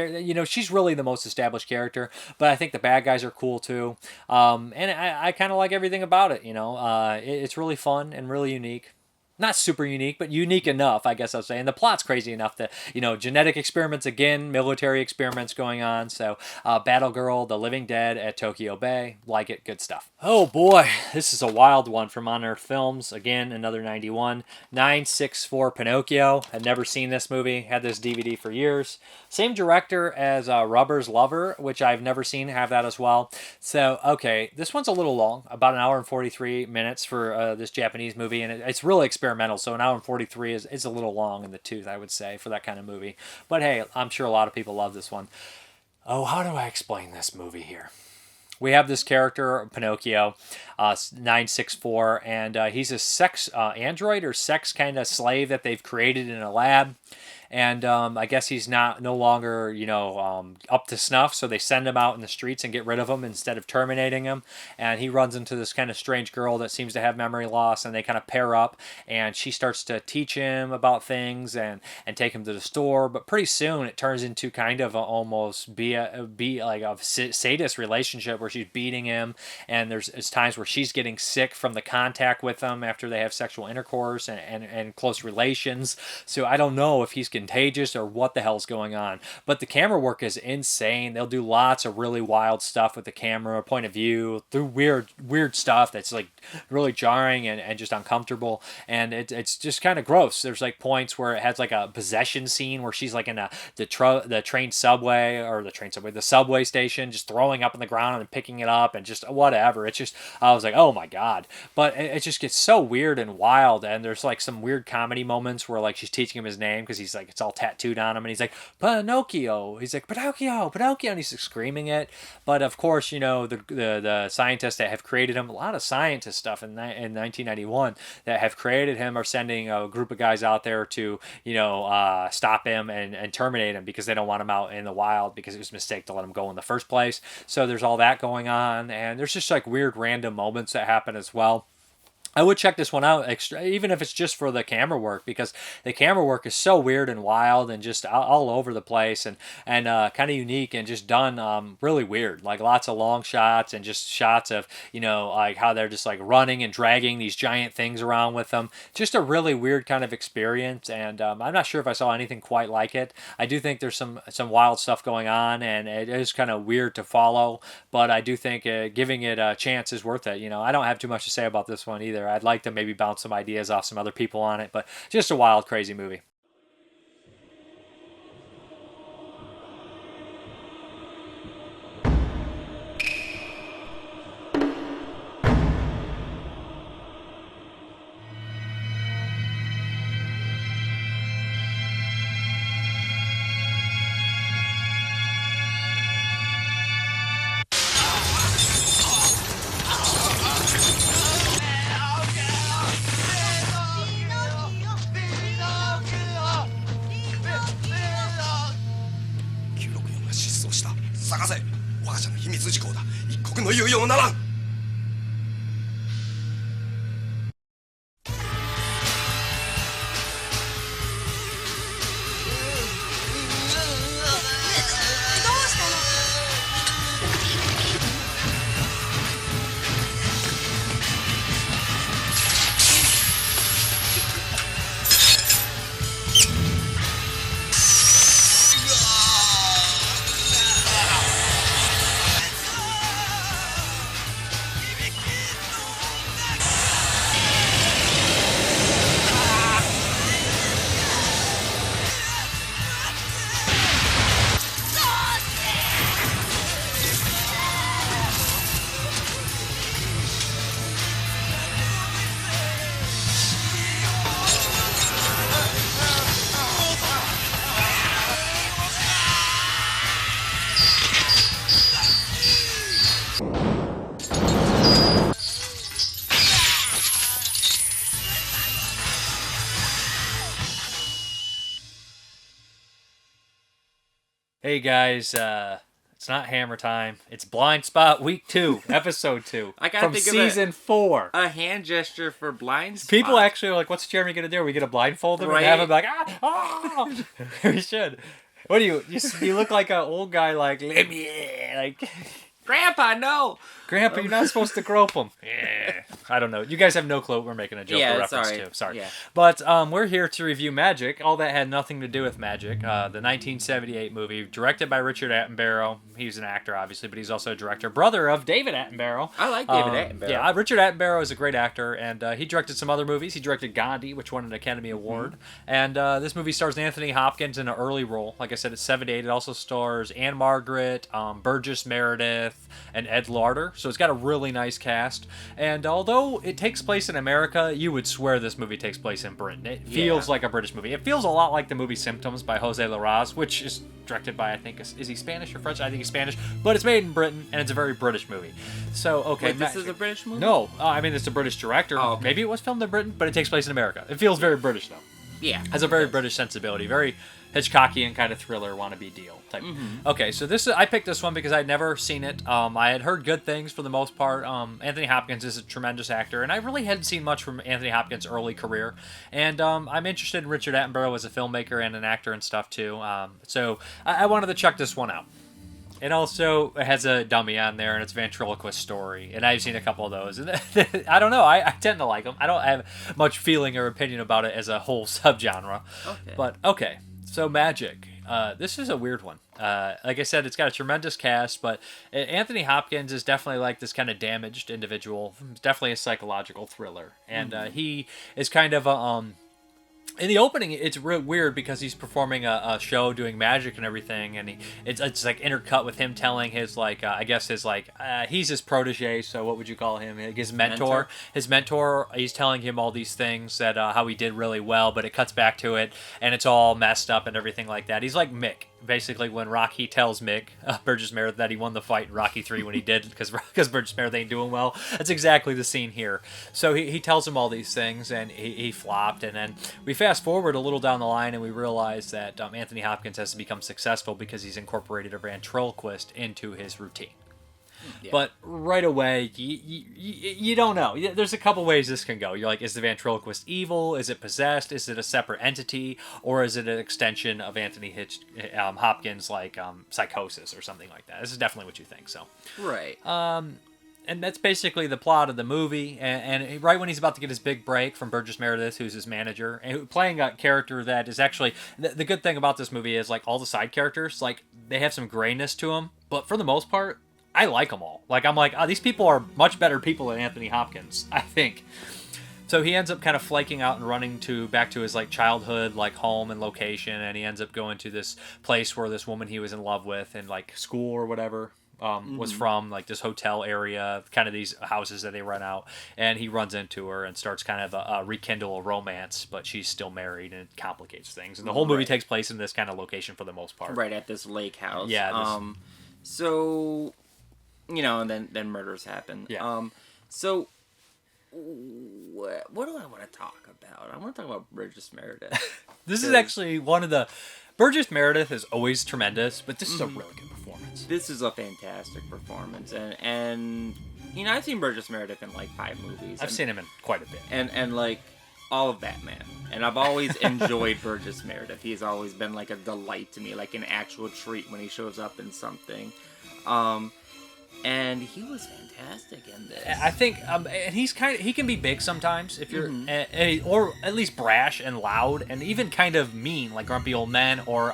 She's really the most established character, but I think the bad guys are cool too. And I kind of like everything about it, It's really fun and really unique. Not super unique, but unique enough, I guess I'll say. And the plot's crazy enough that, genetic experiments again, military experiments going on. So, Battle-Girl, The Living Dead at Tokyo Bay. Like it, good stuff. Oh boy, this is a wild one from On Earth Films. Again, another 91. 964 Pinocchio. Had never seen this movie. Had this DVD for years. Same director as Rubber's Lover, which I've never seen. Have that as well. So, okay, this one's a little long. About an hour and 43 minutes for this Japanese movie. And it's really experimental. So an hour and 43 is a little long in the tooth, I would say, for that kind of movie. But hey, I'm sure a lot of people love this one. Oh, how do I explain this movie here? We have this character, Pinocchio, 964, and he's a sex android or sex kind of slave that they've created in a lab. And I guess he's no longer, up to snuff. So they send him out in the streets and get rid of him instead of terminating him. And he runs into this kind of strange girl that seems to have memory loss, and they kind of pair up. And she starts to teach him about things and take him to the store. But pretty soon it turns into kind of almost be like a sadist relationship where she's beating him. And there's times where she's getting sick from the contact with him after they have sexual intercourse and close relations. So I don't know if he's contagious or what the hell's going on, but the camera work is insane. They'll do lots of really wild stuff with the camera point of view through weird stuff that's like really jarring and just uncomfortable, and it's just kind of gross. There's like points where it has like a possession scene where she's like in the subway station, just throwing up on the ground and picking it up and just whatever. It's just, I was like, oh my god. But it just gets so weird and wild, and there's like some weird comedy moments where like she's teaching him his name because he's like, it's all tattooed on him, and he's like, Pinocchio. He's like, Pinocchio, and he's like, screaming it. But of course, the scientists that have created him, a lot of scientist stuff in 1991 that have created him are sending a group of guys out there to, stop him and terminate him because they don't want him out in the wild because it was a mistake to let him go in the first place. So there's all that going on, and there's just like weird random moments that happen as well. I would check this one out, even if it's just for the camera work, because the camera work is so weird and wild and just all over the place and kind of unique and just done really weird. Like lots of long shots and just shots of, like how they're just like running and dragging these giant things around with them. Just a really weird kind of experience, and I'm not sure if I saw anything quite like it. I do think there's some wild stuff going on, and it is kind of weird to follow, but I do think giving it a chance is worth it. I don't have too much to say about this one either. I'd like to maybe bounce some ideas off some other people on it, but just a wild, crazy movie. Hey guys, it's not Hammer time. It's Blindspot Week 2, Episode 2. I gotta from think Season 4. A hand gesture for Blindspot. People actually are like, what's Jeremy going to do? Are we going to blindfold him and have him like, we should. What do you look like an old guy like, like... Grandpa, no! Grandpa, you're not supposed to grope him. Yeah. I don't know. You guys have no clue what we're making a joke or reference to. Sorry. Yeah. But we're here to review Magic. All that had nothing to do with Magic. The 1978 movie, directed by Richard Attenborough. He's an actor, obviously, but he's also a director. Brother of David Attenborough. I like David Attenborough. Yeah, Richard Attenborough is a great actor, and he directed some other movies. He directed Gandhi, which won an Academy Award. And this movie stars Anthony Hopkins in an early role. Like I said, it's 78. It also stars Anne Margaret, Burgess Meredith, and Ed Larder. So it's got a really nice cast. And although it takes place in America, you would swear this movie takes place in Britain. It feels like a British movie. It feels a lot like the movie Symptoms by Jose Larraz, which is directed by, I think, is he Spanish or French? I think he's Spanish. But it's made in Britain, and it's a very British movie. So, okay. Wait, this is a British movie? No. I mean, it's a British director. Oh, okay. Maybe it was filmed in Britain, but it takes place in America. It feels very British, though. Yeah. Has a very British sensibility. Very Hitchcockian kind of thriller, wannabe deal type. Okay, so I picked this one because I'd never seen it. I had heard good things for the most part. Anthony Hopkins is a tremendous actor, and I really hadn't seen much from Anthony Hopkins' early career. And I'm interested in Richard Attenborough as a filmmaker and an actor and stuff too. So I wanted to check this one out. It also has a dummy on there, and it's Ventriloquist Story, and I've seen a couple of those. And I don't know, I tend to like them. I don't have much feeling or opinion about it as a whole subgenre. Okay. But, okay, so Magic. This is a weird one. Like I said, it's got a tremendous cast, but Anthony Hopkins is definitely like this kind of damaged individual. It's definitely a psychological thriller. And he is kind of a... in the opening, it's real weird because he's performing a show doing magic and everything, and it's like intercut with him telling his he's his protege, so what would you call him? His mentor. His mentor, he's telling him all these things that how he did really well, but it cuts back to it, and it's all messed up and everything like that. He's like Mick. Basically, when Rocky tells Mick, Burgess Meredith, that he won the fight in Rocky 3 when he did, because Burgess Meredith ain't doing well. That's exactly the scene here. So he tells him all these things, and he flopped, and then we fast forward a little down the line, and we realize that Anthony Hopkins has to become successful because he's incorporated a ventriloquist into his routine. Yeah. But right away, you don't know. There's a couple ways this can go. You're like, is the ventriloquist evil? Is it possessed? Is it a separate entity? Or is it an extension of Anthony Hopkins' psychosis or something like that? This is definitely what you think. So right. And that's basically the plot of the movie. And right when he's about to get his big break from Burgess Meredith, who's his manager, and playing a character that is actually... The good thing about this movie is, like, all the side characters, like, they have some grayness to them. But for the most part, I like them all. Like, I'm like, these people are much better people than Anthony Hopkins, I think. So he ends up kind of flaking out and running back to his, like, childhood, like, home and location. And he ends up going to this place where this woman he was in love with in, like, school or whatever... was from, like, this hotel area, kind of these houses that they rent out, and he runs into her and starts kind of rekindle a romance, but she's still married, and it complicates things. And the whole movie takes place in this kind of location for the most part. Right, at this lake house. Yeah. So, and then murders happen. Yeah. So, what do I want to talk about? I want to talk about Burgess Meredith. This is actually one of the... Burgess Meredith is always tremendous, but this is a really good performance. This is a fantastic performance, and I've seen Burgess Meredith in like 5 movies. I've seen him in quite a bit, and like all of Batman, and I've always enjoyed Burgess Meredith. He's always been like a delight to me, like an actual treat when he shows up in something. And he was fantastic in this. I think, and he can be big sometimes if you're, or at least brash and loud, and even kind of mean, like Grumpy Old Men or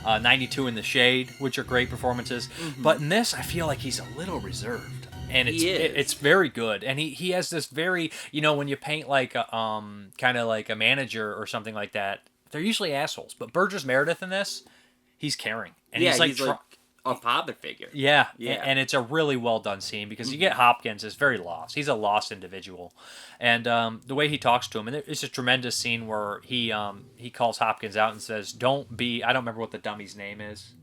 92 in the Shade, which are great performances. But in this, I feel like he's a little reserved, and it's very good. And he has this very, when you paint like kind of like a manager or something like that, they're usually assholes. But Burgess Meredith in this, he's caring, and he's like a father figure. Yeah. And it's a really well done scene because you get Hopkins is very lost. He's a lost individual, and the way he talks to him, and it's a tremendous scene where he calls Hopkins out and says, "Don't be." I don't remember what the dummy's name is.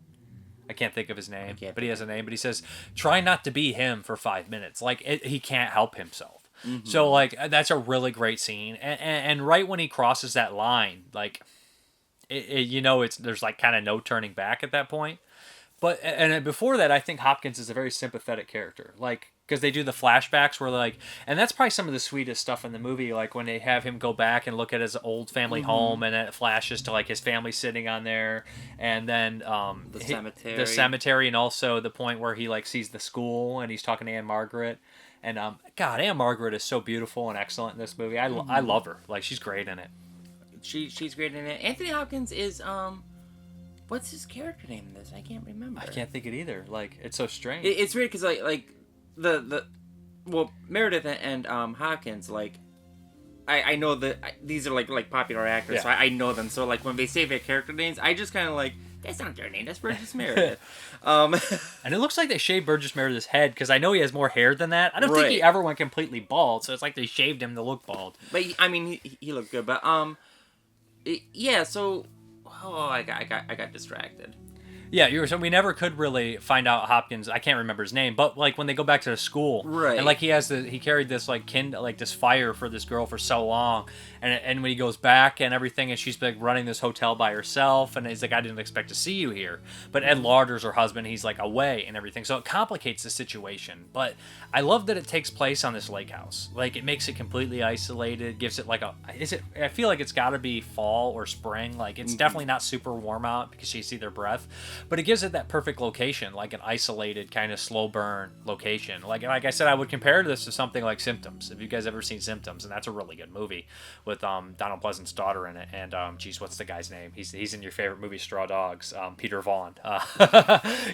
I can't think of his name, but he has a name. But he says, "Try not to be him for 5 minutes." Like he can't help himself. So like that's a really great scene, and right when he crosses that line, like. there's like kind of no turning back at that point. But and before that, I think Hopkins is a very sympathetic character, like because they do the flashbacks where like, and that's probably some of the sweetest stuff in the movie, like when they have him go back and look at his old family home, and it flashes to like his family sitting on there, and then the cemetery, and also the point where he like sees the school and he's talking to Anne Margaret, and God, Anne Margaret is so beautiful and excellent in this movie. I love her, like she's great in it. She's great in it. Anthony Hopkins is what's his character name in this? I can't remember. I can't think it either. Like, it's so strange. It's weird because like well, Meredith and Hopkins, like I know that these are like popular actors, yeah. so I know them. So like when they say their character names, I just kind of like, that's not their name. That's Burgess Meredith. And it looks like they shaved Burgess Meredith's head because I know he has more hair than that. I don't think he ever went completely bald, so it's like they shaved him to look bald. But I mean, he looked good. But yeah. So. Oh, I got distracted. Yeah, so we never could really find out Hopkins. I can't remember his name, but like when they go back to the school, right? And like he carried this like this fire for this girl for so long, and when he goes back and everything, and she's like running this hotel by herself, and he's like, I didn't expect to see you here. But Ed Lauder's her husband. He's like away and everything, so it complicates the situation. But I love that it takes place on this lake house. Like it makes it completely isolated, gives it like I feel like it's got to be fall or spring. Like it's definitely not super warm out because you see their breath. But it gives it that perfect location, like an isolated kind of slow burn location. Like I said, I would compare this to something like Symptoms. If you guys ever seen Symptoms, and that's a really good movie with Donald Pleasant's daughter in it, and geez, what's the guy's name? He's in your favorite movie, Straw Dogs, Peter Vaughan.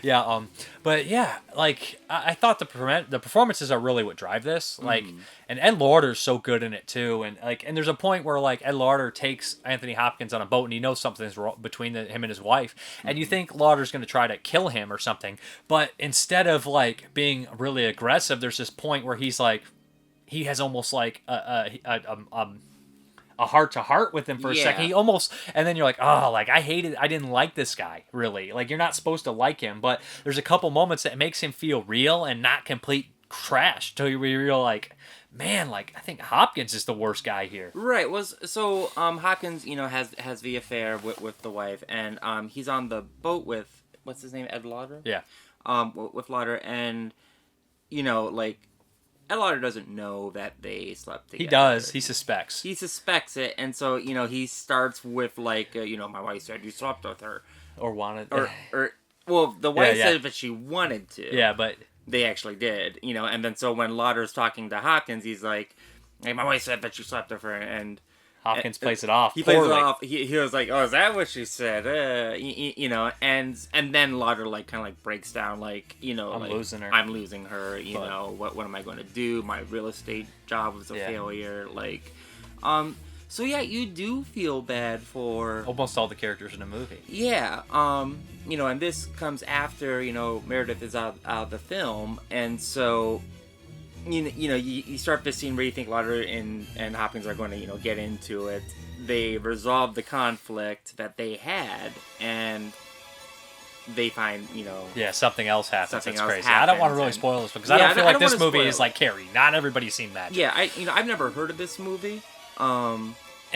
Yeah, but yeah, like I thought the performances are really what drive this. Like, and Ed Lauder's so good in it too, and there's a point where like Ed Lauder takes Anthony Hopkins on a boat, and he knows something's wrong between him and his wife, and you think Lauder's going to try to kill him or something, but instead of like being really aggressive, there's this point where he's like, he has almost like a heart to heart with him for a second. He almost, and then you're like, oh, like I didn't like this guy really. Like you're not supposed to like him, but there's a couple moments that makes him feel real and not complete trash till you're like, man, like I think Hopkins is the worst guy here. Right. So Hopkins, has the affair with the wife, and he's on the boat with what's his name, Ed Lauder. Yeah. With Lauder, and like Ed Lauder doesn't know that they slept together. He does. He suspects. He suspects it, and so he starts with like my wife said you slept with her, or wanted, or well, the wife said that she wanted to. Yeah, but they actually did, and then so when Lauder's talking to Hopkins, he's like, "Hey, my wife said that you slept with her," and Hopkins plays it off. He plays it off. He was like, "Oh, is that what she said?" And then Lauder like kind of like breaks down, like I'm losing her. I'm losing her. What am I going to do? My real estate job was a failure. Like, so yeah, you do feel bad for almost all the characters in the movie. Yeah. And this comes after Meredith is out of the film, and so. You start this scene where you think Lauder and Hopkins are going to, get into it. They resolve the conflict that they had, and they find, something else happens. That's crazy. I don't want to really spoil this because I don't feel like this movie is like Carrie. Not everybody's seen Magic. Yeah, I've never heard of this movie.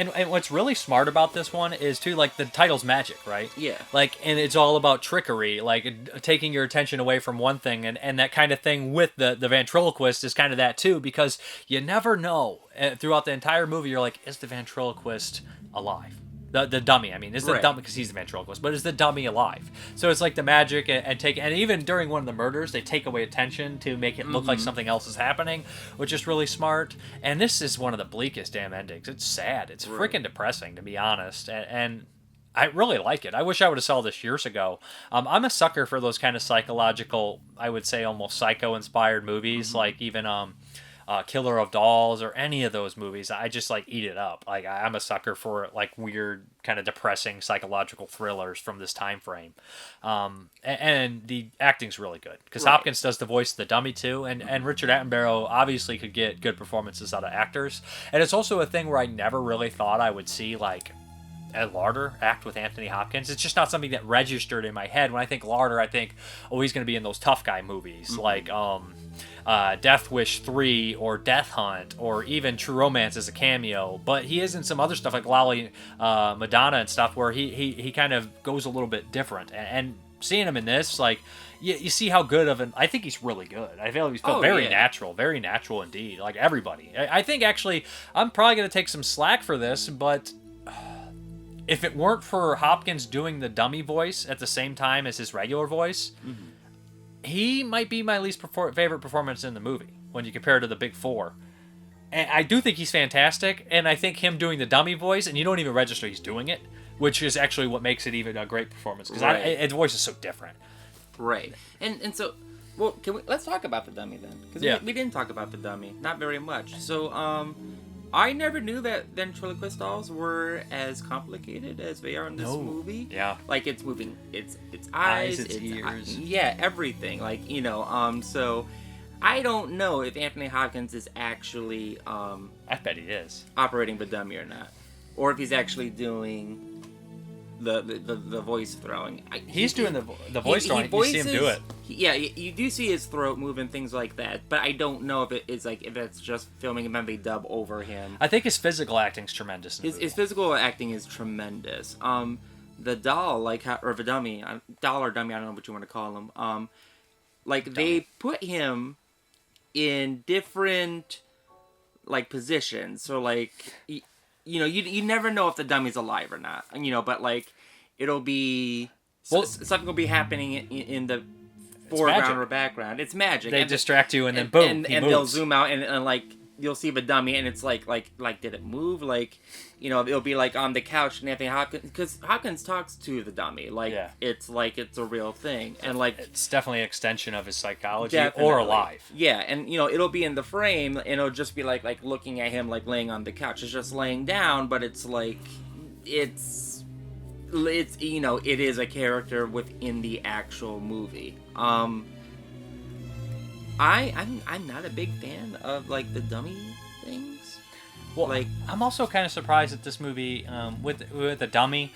And what's really smart about this one is too, like the title's Magic, right? Yeah. Like, and it's all about trickery, like taking your attention away from one thing, and that kind of thing with the ventriloquist is kind of that too, because you never know throughout the entire movie. You're like, is the ventriloquist alive? The dummy, I mean, is the dummy, because he's the ventriloquist, but is the dummy alive? So it's like the magic and even during one of the murders, they take away attention to make it look like something else is happening, which is really smart. And this is one of the bleakest damn endings. It's sad. It's freaking depressing, to be honest. And I really like it. I wish I would have saw this years ago. I'm a sucker for those kind of psychological, I would say almost psycho-inspired movies, like even Killer of Dolls or any of those movies. I just like eat it up. Like I'm a sucker for like weird kind of depressing psychological thrillers from this time frame. And the acting's really good because Hopkins does the voice of the dummy too, and Richard Attenborough obviously could get good performances out of actors. And it's also a thing where I never really thought I would see like Ed Lauder act with Anthony Hopkins. It's just not something that registered in my head. When I think Lauder, I think, oh, he's going to be in those tough guy movies like Death Wish 3 or Death Hunt or even True Romance as a cameo, but he is in some other stuff like Lolly Madonna and stuff where he kind of goes a little bit different. And seeing him in this, like, you see how good of an... I think he's really good. I feel he's very natural indeed, like everybody. I think, actually, I'm probably going to take some slack for this, but if it weren't for Hopkins doing the dummy voice at the same time as his regular voice, he might be my least favorite performance in the movie when you compare it to the big four. And I do think he's fantastic, and I think him doing the dummy voice, and you don't even register he's doing it, which is actually what makes it even a great performance, because his voice is so different. Right. And so, well, let's talk about the dummy then, because we didn't talk about the dummy, not very much. So, I never knew that ventriloquist dolls were as complicated as they are in this movie. Yeah. Like, it's moving its eyes, its ears. Everything. Like, so I don't know if Anthony Hopkins is actually I bet he is operating the dummy or not, or if he's actually doing the voice throwing. He's doing the voice throwing. You see him do it. You do see his throat move and things like that, but I don't know if it's just filming and then they dub over him. I think his physical acting's tremendous. His physical acting is tremendous. The doll, or the dummy, doll or dummy, I don't know what you want to call him. They put him in different positions, so you never know if the dummy's alive or not, but it'll be something will be happening in the foreground or background. It's magic. They distract you, and then boom, and they'll zoom out, and you'll see the dummy, and it's like did it move? It'll be on the couch, and Anthony Hopkins, because Hopkins talks to the dummy, it's a real thing, and it's definitely an extension of his psychology, or alive. Yeah, and it'll be in the frame, and it'll just be looking at him laying on the couch. It's just laying down, but it's it is a character within the actual movie. I'm not a big fan of the dummy things. Well, I'm also kind of surprised that this movie, with the dummy,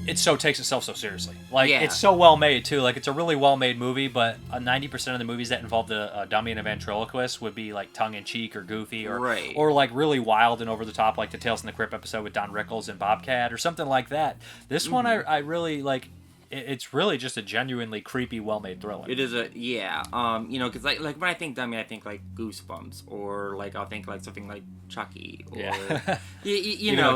it takes itself so seriously. It's so well made too. It's a really well made movie, but 90% of the movies that involve a dummy and a ventriloquist would be tongue in cheek or goofy or really wild and over the top, like the Tales from the Crypt episode with Don Rickles and Bobcat or something like that. This one I really like. It's really just a genuinely creepy, well-made thriller. It is because when I think dummy, I think Goosebumps, or I'll think something like Chucky, or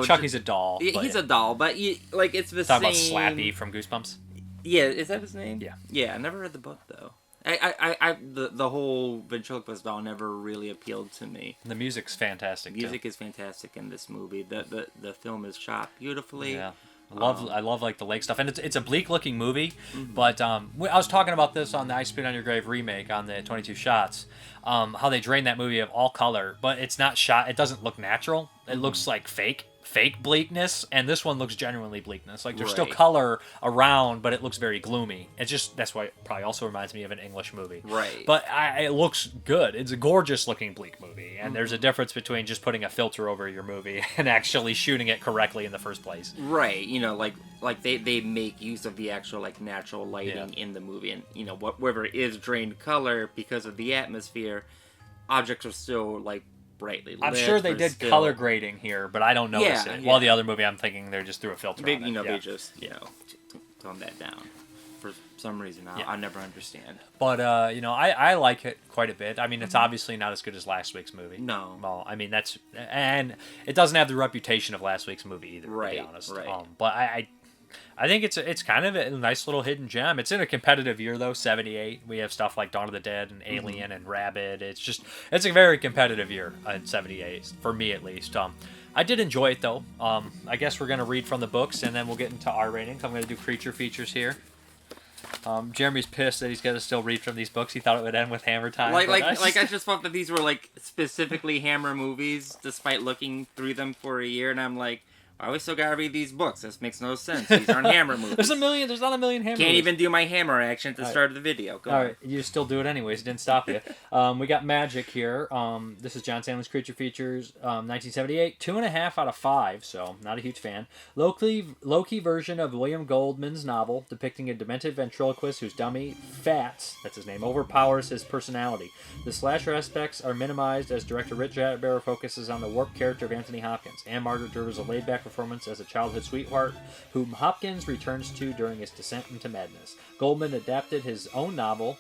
Chucky's a doll. He's a doll, but it's the same. Talking about Slappy from Goosebumps. Yeah, is that his name? Yeah. Yeah, I never read the book though. The whole ventriloquist doll never really appealed to me. The music's fantastic. Music is fantastic in this movie. The film is shot beautifully. Yeah. I love the lake stuff, and it's a bleak looking movie, but I was talking about this on the I Spit on Your Grave remake on the 22 Shots, how they drained that movie of all color, but it's not shot. It doesn't look natural. It looks like fake bleakness, and this one looks genuinely bleakness. There's still color around, but it looks very gloomy. That's why it probably also reminds me of an English movie. Right. But it looks good. It's a gorgeous looking bleak movie, and there's a difference between just putting a filter over your movie and actually shooting it correctly in the first place. Right. They make use of the actual natural lighting in the movie, and whatever is drained color because of the atmosphere, objects are still brightly lit. I'm sure they did color grading here, but I don't notice it. While the other movie, I'm thinking they just threw a filter on it. They just tone that down for some reason. I'll never understand. But I like it quite a bit. I mean, it's obviously not as good as last week's movie. No. Well, I mean and it doesn't have the reputation of last week's movie either. Right. To be honest. Right. But I think it's kind of a nice little hidden gem. It's in a competitive year though, 78. We have stuff like Dawn of the Dead and Alien and Rabid. It's a very competitive year in 78 for me at least. I did enjoy it though. I guess we're gonna read from the books and then we'll get into our ratings. I'm gonna do creature features here. Jeremy's pissed that he's got to still read from these books. He thought it would end with Hammer time. I just thought that these were specifically Hammer movies, despite looking through them for a year, and I'm like, "Oh, we still gotta read these books. This makes no sense. These aren't Hammer movies." There's not a million Hammer Can't movies. even do my Hammer action at the All start of the video. Go All on. right, you still do it anyways. It didn't stop you. We got Magic here. This is John Stanley's Creature Features, 1978. 2.5 out of 5, so not a huge fan. Low-key version of William Goldman's novel, depicting a demented ventriloquist whose dummy, Fats, that's his name, overpowers his personality. The slasher aspects are minimized as director Rich Attenborough focuses on the warped character of Anthony Hopkins. And Margaret delivers a laid-back performance as a childhood sweetheart whom Hopkins returns to during his descent into madness. Goldman adapted his own novel.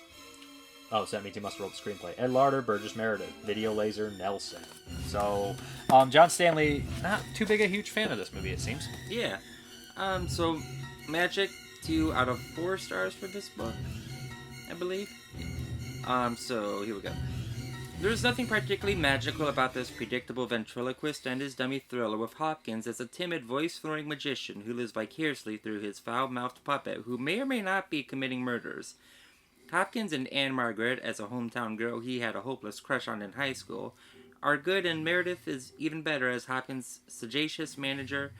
Oh, so that means he must have wrote the screenplay. Ed Larder, Burgess Meredith, Video Laser Nelson. So, John Stanley, not too big a huge fan of this movie, it seems. Yeah. So, Magic, 2 out of 4 stars for this book, I believe. So, here we go. There's nothing particularly magical about this predictable ventriloquist and his dummy thriller with Hopkins as a timid, voice-throwing magician who lives vicariously through his foul-mouthed puppet who may or may not be committing murders. Hopkins and Anne Margaret, as a hometown girl he had a hopeless crush on in high school, are good, and Meredith is even better as Hopkins' sagacious manager,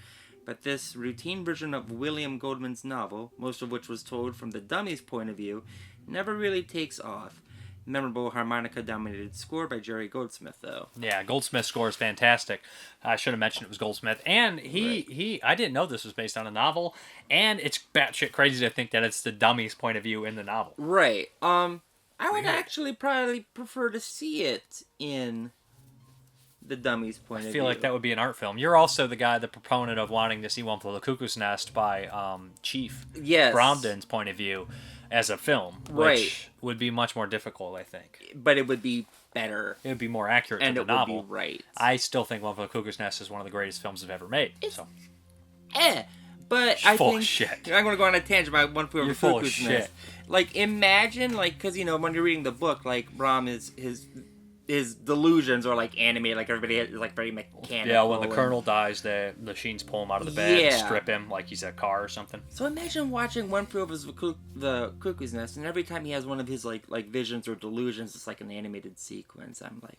but this routine version of William Goldman's novel, most of which was told from the dummy's point of view, never really takes off. Memorable harmonica-dominated score by Jerry Goldsmith, though. Yeah, Goldsmith's score is fantastic. I should have mentioned it was Goldsmith. And I didn't know this was based on a novel, and it's batshit crazy to think that it's the dummy's point of view in the novel. Right. I would actually probably prefer to see it in the dummy's point of view. I feel like that would be an art film. You're also the proponent of wanting to see One Flew Over the Cuckoo's Nest by Chief Bromden's point of view as a film, which would be much more difficult, I think. But it would be better. It would be more accurate and to the novel. Would be right. I still think One Flew Over the Cuckoo's Nest is one of the greatest films I've ever made. But I full think... of shit. I'm going to go on a tangent about One Flew Over the Cuckoo's Nest. Like, imagine, like, because, you know, when you're reading the book, like, Brom is... His delusions are like animated, like everybody is like very mechanical. Yeah, when the Colonel dies, the machines pull him out of the bed and strip him like he's a car or something. So imagine watching One Flew Over the Cuckoo's Nest, and every time he has one of his like visions or delusions, it's like an animated sequence. I'm like,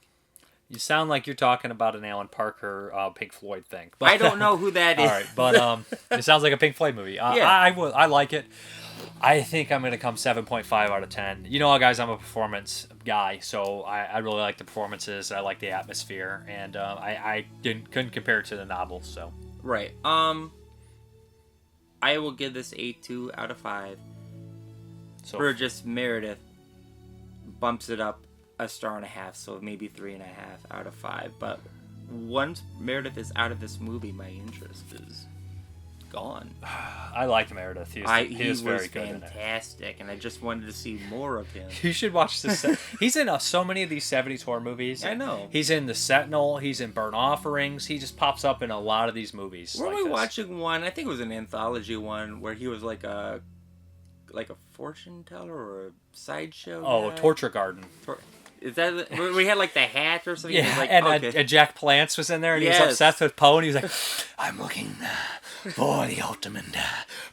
you sound like you're talking about an Alan Parker Pink Floyd thing. But, I don't know who that is. All right, but it sounds like a Pink Floyd movie. I like it. I think I'm going to come 7.5 out of 10. You know, guys, I'm a performance guy, so I really like the performances. I like the atmosphere, and I couldn't compare it to the novel. So right. I will give this a 2 out of 5. So Burgess Meredith bumps it up a 1.5 stars, so maybe 3.5 out of 5. But once Meredith is out of this movie, my interest is gone. I liked Meredith. He was very good in it. Fantastic, and I just wanted to see more of him. You should watch this. He's in so many of these 70s horror movies. I know. He's in The Sentinel. He's in Burnt Offerings. He just pops up in a lot of these movies. Were we watching one? I think it was an anthology one where he was like a fortune teller or a sideshow. Oh, guy? Torture Garden. Is that where we had like the hat or something? Yeah, like, and Jack Palance was in there, and he was obsessed with Poe, and he was like, "I'm looking for the ultimate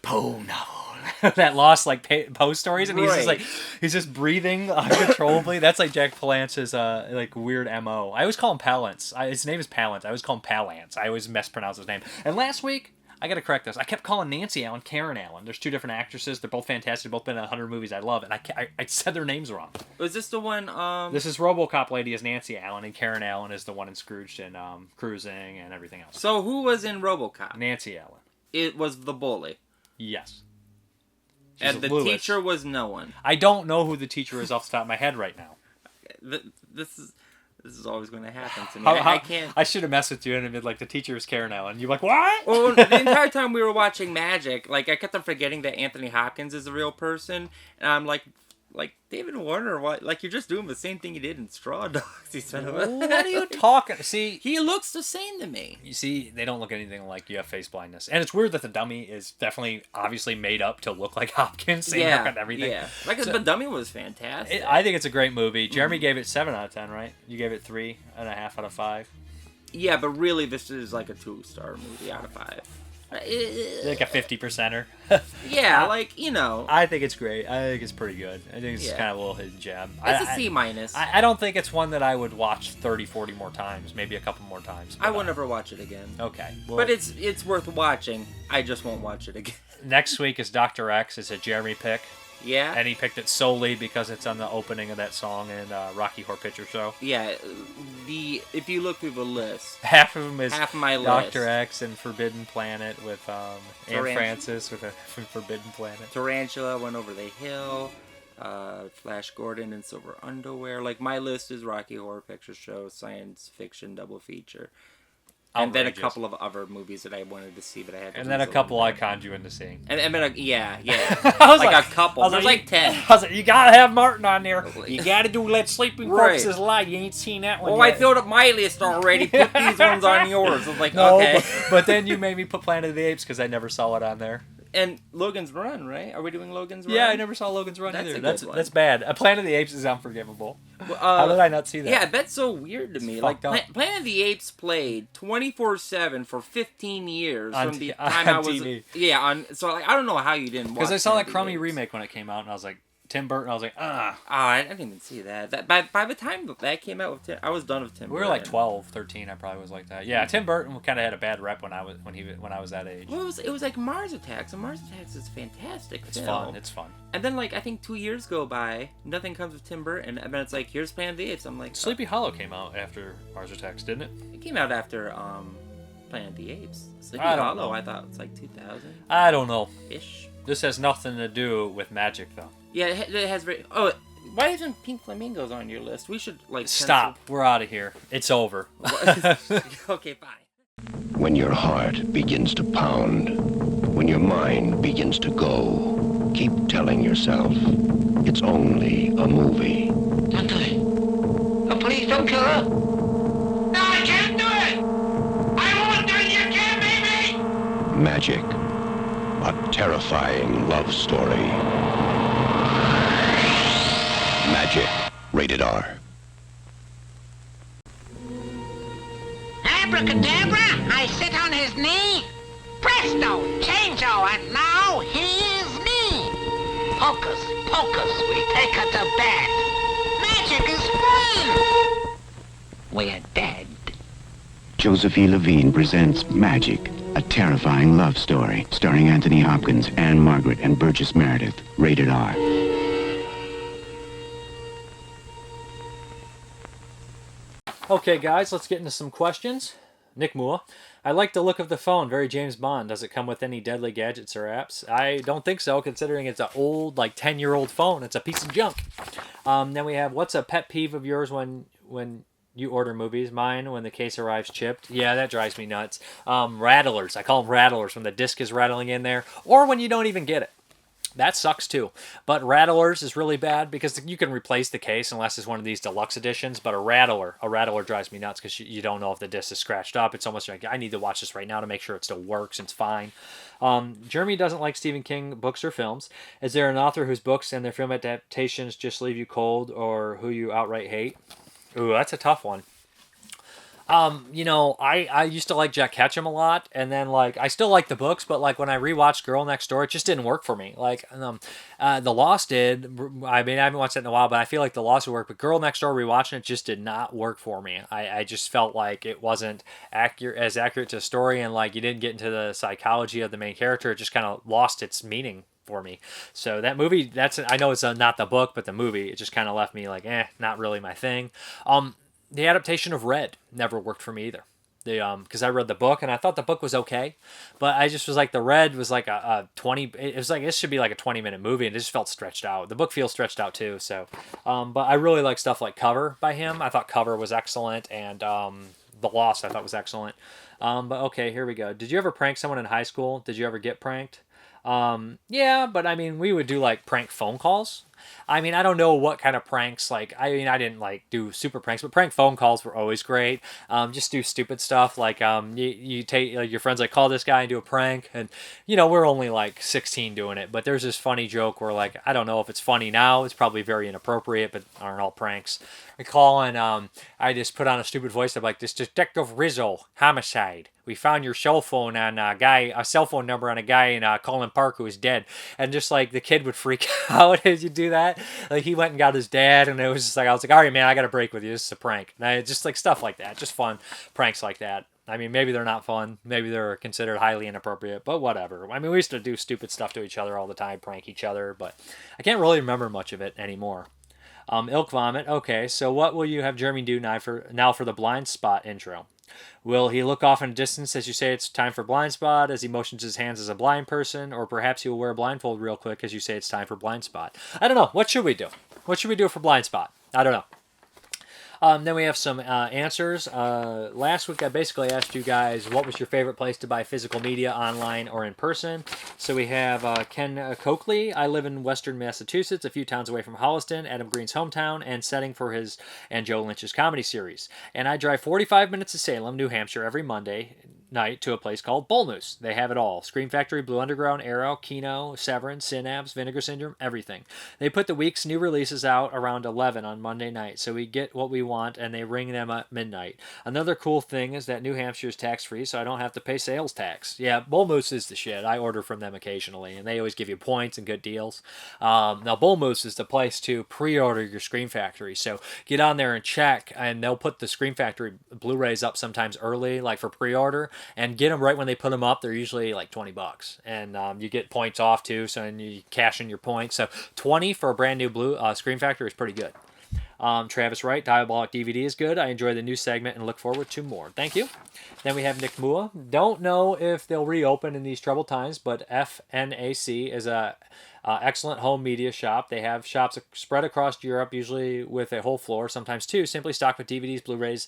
Poe novel." That lost like Poe stories, and he's just breathing uncontrollably. That's like Jack Palance's like weird MO. I always call him Palance. His name is Palance. I always call him Palance. I always mispronounce his name. And last week, I gotta correct this. I kept calling Nancy Allen Karen Allen. There's 2 different actresses. They're both fantastic. They've both been in 100 movies I love, and I said their names wrong. Was this the one? This is RoboCop lady is Nancy Allen, and Karen Allen is the one in Scrooged and Cruising and everything else. So who was in RoboCop? Nancy Allen. It was the bully. Yes. And the teacher was no one. I don't know who the teacher is off the top of my head right now. This is always going to happen to me. I can't. I should have messed with you and been like, the teacher is Karen Allen. You're like, what? Well, the entire time we were watching Magic, like I kept on forgetting that Anthony Hopkins is a real person, and I'm like David Warner, what? Like you're just doing the same thing you did in Straw Dogs. What are you talking? See, he looks the same to me. You see, they don't look anything like you have face blindness, and it's weird that the dummy is definitely obviously made up to look like Hopkins. Same haircut and everything. Yeah, the dummy was fantastic. I think it's a great movie. Jeremy gave it 7 out of 10, right? You gave it 3.5 out of 5. Yeah, but really, this is like a 2-star movie out of 5. Like a 50%er. Yeah, like, you know. I think it's great. I think it's pretty good. I think it's Yeah. kind of a little hidden gem. It's a C minus. I don't think it's one that I would watch 30, 40 more times. Maybe a couple more times. I will never watch it again. Okay. Well, but it's worth watching. I just won't watch it again. Next week is Dr. X. It's a Jeremy pick. Yeah. And he picked it solely because it's on the opening of that song in Rocky Horror Picture Show. Yeah. If you look through the list, half of them is half of my Dr. list. X and Forbidden Planet with Anne Francis with a Forbidden Planet. Tarantula Went Over the Hill. Flash Gordon in Silver Underwear. Like, my list is Rocky Horror Picture Show, science fiction double feature. And then a couple of other movies that I wanted to see, but I had to. And then a couple I conned you into seeing. And then yeah. I was like a couple. There's like 10. I was like, you gotta have Martin on there. You gotta do Let Sleeping Corpses Lie. You ain't seen that one yet. yet. I filled up my list already. Put these ones on yours. I was like, no, okay. But then you made me put Planet of the Apes because I never saw it on there. And Logan's Run, right? Are we doing Logan's Run? Yeah, I never saw Logan's Run either. That's bad. A Planet of the Apes is unforgivable. How did I not see that? Yeah, that's so weird to me. Like, Planet of the Apes played 24/7 for 15 years from the time I was TV. Yeah, so like, I don't know how you didn't watch. Because I saw that crummy remake when it came out, and I was like, Tim Burton. I was like, I didn't even see that. By the time that came out with Tim, I was done with Tim. We were like 12, 13. I probably was like that. Yeah, Tim Burton kind of had a bad rep when I was that age. Well, it was like Mars Attacks, and Mars Attacks is fantastic. It's fun. It's fun. And then like I think 2 years go by, nothing comes with Tim Burton, and then it's like here's Planet of the Apes. I'm like, Sleepy Hollow came out after Mars Attacks, didn't it? It came out after Planet of the Apes. Sleepy I don't Hollow, know. I thought it's like 2000. I don't know. Ish. This has nothing to do with magic, though. Yeah, it has very. Oh, why isn't Pink Flamingos on your list? We should like. Stop. We're out of here. It's over. Okay, bye. When your heart begins to pound, when your mind begins to go, keep telling yourself it's only a movie. Don't do it. Oh, please don't kill her. No, I can't do it. I won't do it. You can't make me. Magic. A terrifying love story. Magic. Rated R. Abracadabra, I sit on his knee. Presto, changeo, and now he is me. Hocus pocus, we take her to bed. Magic is fun. We're dead. Josephine Levine presents Magic, a terrifying love story, starring Anthony Hopkins, Anne Margaret, and Burgess Meredith. Rated R. Okay, guys, let's get into some questions. Nick Moore. I like the look of the phone. Very James Bond. Does it come with any deadly gadgets or apps? I don't think so, considering it's an old, like 10-year-old phone. It's a piece of junk. Then we have, what's a pet peeve of yours when you order movies? Mine, when the case arrives chipped. Yeah, that drives me nuts. Rattlers. I call them rattlers when the disc is rattling in there, or when you don't even get it. That sucks too. But rattlers is really bad because you can replace the case unless it's one of these deluxe editions. But a rattler drives me nuts because you don't know if the disc is scratched up. It's almost like I need to watch this right now to make sure it still works and it's fine. Jeremy doesn't like Stephen King books or films. Is there an author whose books and their film adaptations just leave you cold or who you outright hate? Ooh, that's a tough one. I used to like Jack Ketchum a lot, and then like I still like the books, but like when I rewatched Girl Next Door, it just didn't work for me. Like The Lost did. I mean, I haven't watched it in a while, but I feel like The Lost would work. But Girl Next Door, rewatching it just did not work for me. I just felt like it wasn't accurate to the story, and like you didn't get into the psychology of the main character. It just kind of lost its meaning for me. So that movie, I know it's not the book, but the movie, it just kind of left me like, not really my thing. The adaptation of Red never worked for me either. Because I read the book and I thought the book was okay, but I just was like, the Red was like a 20. It was like this should be like a 20-minute movie, and it just felt stretched out. The book feels stretched out too. So, but I really like stuff like Cover by him. I thought Cover was excellent, and The Lost I thought was excellent. But okay, here we go. Did you ever prank someone in high school? Did you ever get pranked? Yeah, but I mean, we would do like prank phone calls. I mean, I don't know what kind of pranks, like, I mean, I didn't like do super pranks, but prank phone calls were always great. Just do stupid stuff. Like, you take, like, your friends, like, call this guy and do a prank. And, we're only like 16 doing it, but there's this funny joke where, like, I don't know if it's funny now. It's probably very inappropriate, but aren't all pranks. I call and, I just put on a stupid voice of like, this Detective Rizzo, homicide. We found your cell phone on a cell phone number on a guy in Collin Park who is dead. And just like the kid would freak out as you do that. Like he went and got his dad, and it was just like, I was like, all right, man, I got to break with you. This is a prank. And just like stuff like that. Just fun pranks like that. I mean, maybe they're not fun. Maybe they're considered highly inappropriate, but whatever. I mean, we used to do stupid stuff to each other all the time, prank each other, but I can't really remember much of it anymore. Ilk Vomit. Okay, so what will you have Jeremy do now for the Blindspot intro? Will he look off in a distance as you say it's time for Blindspot as he motions his hands as a blind person? Or perhaps he will wear a blindfold real quick as you say it's time for Blindspot? I don't know. What should we do? What should we do for Blindspot? I don't know. Then we have some answers. Last week I basically asked you guys what was your favorite place to buy physical media, online or in person. So we have Ken Coakley. I live in Western Massachusetts, a few towns away from Holliston, Adam Green's hometown, and setting for his and Joe Lynch's comedy series. And I drive 45 minutes to Salem, New Hampshire every Monday night to a place called Bull Moose. They have it all. Scream Factory, Blue Underground, Arrow, Kino, Severance, Synapse, Vinegar Syndrome, everything. They put the week's new releases out around 11 on Monday night, so we get what we want, and they ring them at midnight. Another cool thing is that New Hampshire is tax-free, so I don't have to pay sales tax. Yeah, Bull Moose is the shit. I order from them occasionally, and they always give you points and good deals. Now, Bull Moose is the place to pre-order your Scream Factory, so get on there and check, and they'll put the Scream Factory Blu-rays up sometimes early, like for pre-order, and get them right when they put them up. They're usually like $20, and you get points off too, so and you cash in your points. So 20 for a brand new Scream Factory is pretty good. Travis Wright, Diabolic DVD is good. I enjoy the new segment and look forward to more. Thank you. Then we have Nick Mua. Don't know if they'll reopen in these troubled times, but FNAC is a excellent home media shop. They have shops spread across Europe, usually with a whole floor, sometimes two, simply stocked with DVDs, Blu-rays,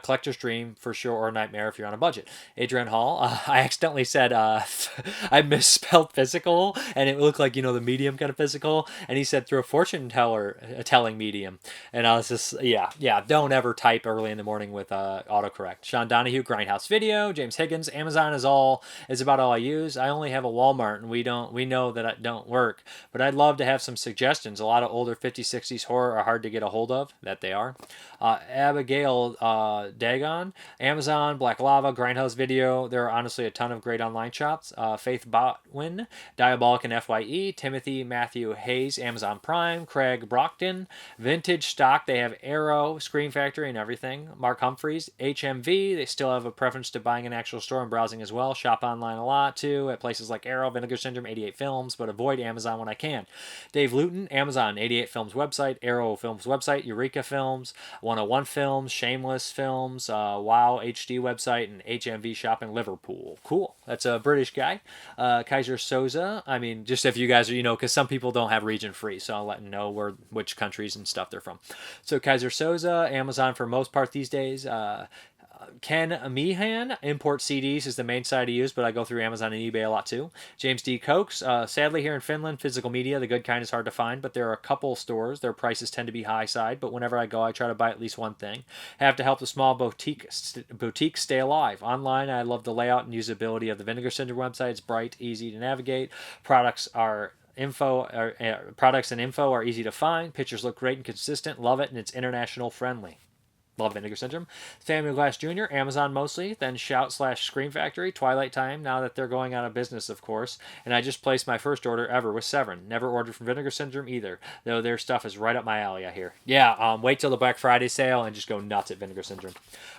collector's dream for sure, or a nightmare if you're on a budget. Adrian Hall, I accidentally said, I misspelled physical, and it looked like, the medium kind of physical, and he said through a fortune teller telling medium. And I was just, yeah, don't ever type early in the morning with autocorrect. Sean Donahue, Grindhouse Video, James Higgins, Amazon is about all I use. I only have a Walmart, and we know that it don't work. But I'd love to have some suggestions. A lot of older 50s, 60s horror are hard to get a hold of. That they are. Abigail Dagon, Amazon, Black Lava, Grindhouse Video. There are honestly a ton of great online shops. Faith Botwin, Diabolic and FYE, Timothy Matthew Hayes, Amazon Prime, Craig Brockton, Vintage Stock. They have Arrow, Scream Factory, and everything. Mark Humphreys, HMV. They still have a preference to buying an actual store and browsing as well. Shop online a lot too at places like Arrow, Vinegar Syndrome, 88 Films, but avoid Amazon when I can. Dave Luton, Amazon, 88 Films website, Arrow Films website, Eureka Films, 101 Films, Shameless Films, Wow HD website, and HMV Shop in Liverpool. Cool. That's a British guy. Kaiser Soza, I mean, just if you guys are, because some people don't have region free, so I'll let them know which countries and stuff they're from. So Kaiser Soza, Amazon for most part these days. Ken Meehan, import CDs is the main site I use, but I go through Amazon and eBay a lot too. James D. Cokes, sadly here in Finland, physical media, the good kind is hard to find, but there are a couple stores. Their prices tend to be high side, but whenever I go, I try to buy at least one thing. Have to help the small boutiques stay alive. Online, I love the layout and usability of the Vinegar Syndrome website. It's bright, easy to navigate. Products and info are easy to find. Pictures look great and consistent. Love it, and it's international friendly. Love Vinegar Syndrome. Samuel Glass Jr., Amazon mostly, then Shout/Scream Factory, Twilight Time, now that they're going out of business, of course. And I just placed my first order ever with Severin. Never ordered from Vinegar Syndrome either, though their stuff is right up my alley, I hear. Yeah, wait till the Black Friday sale and just go nuts at Vinegar Syndrome.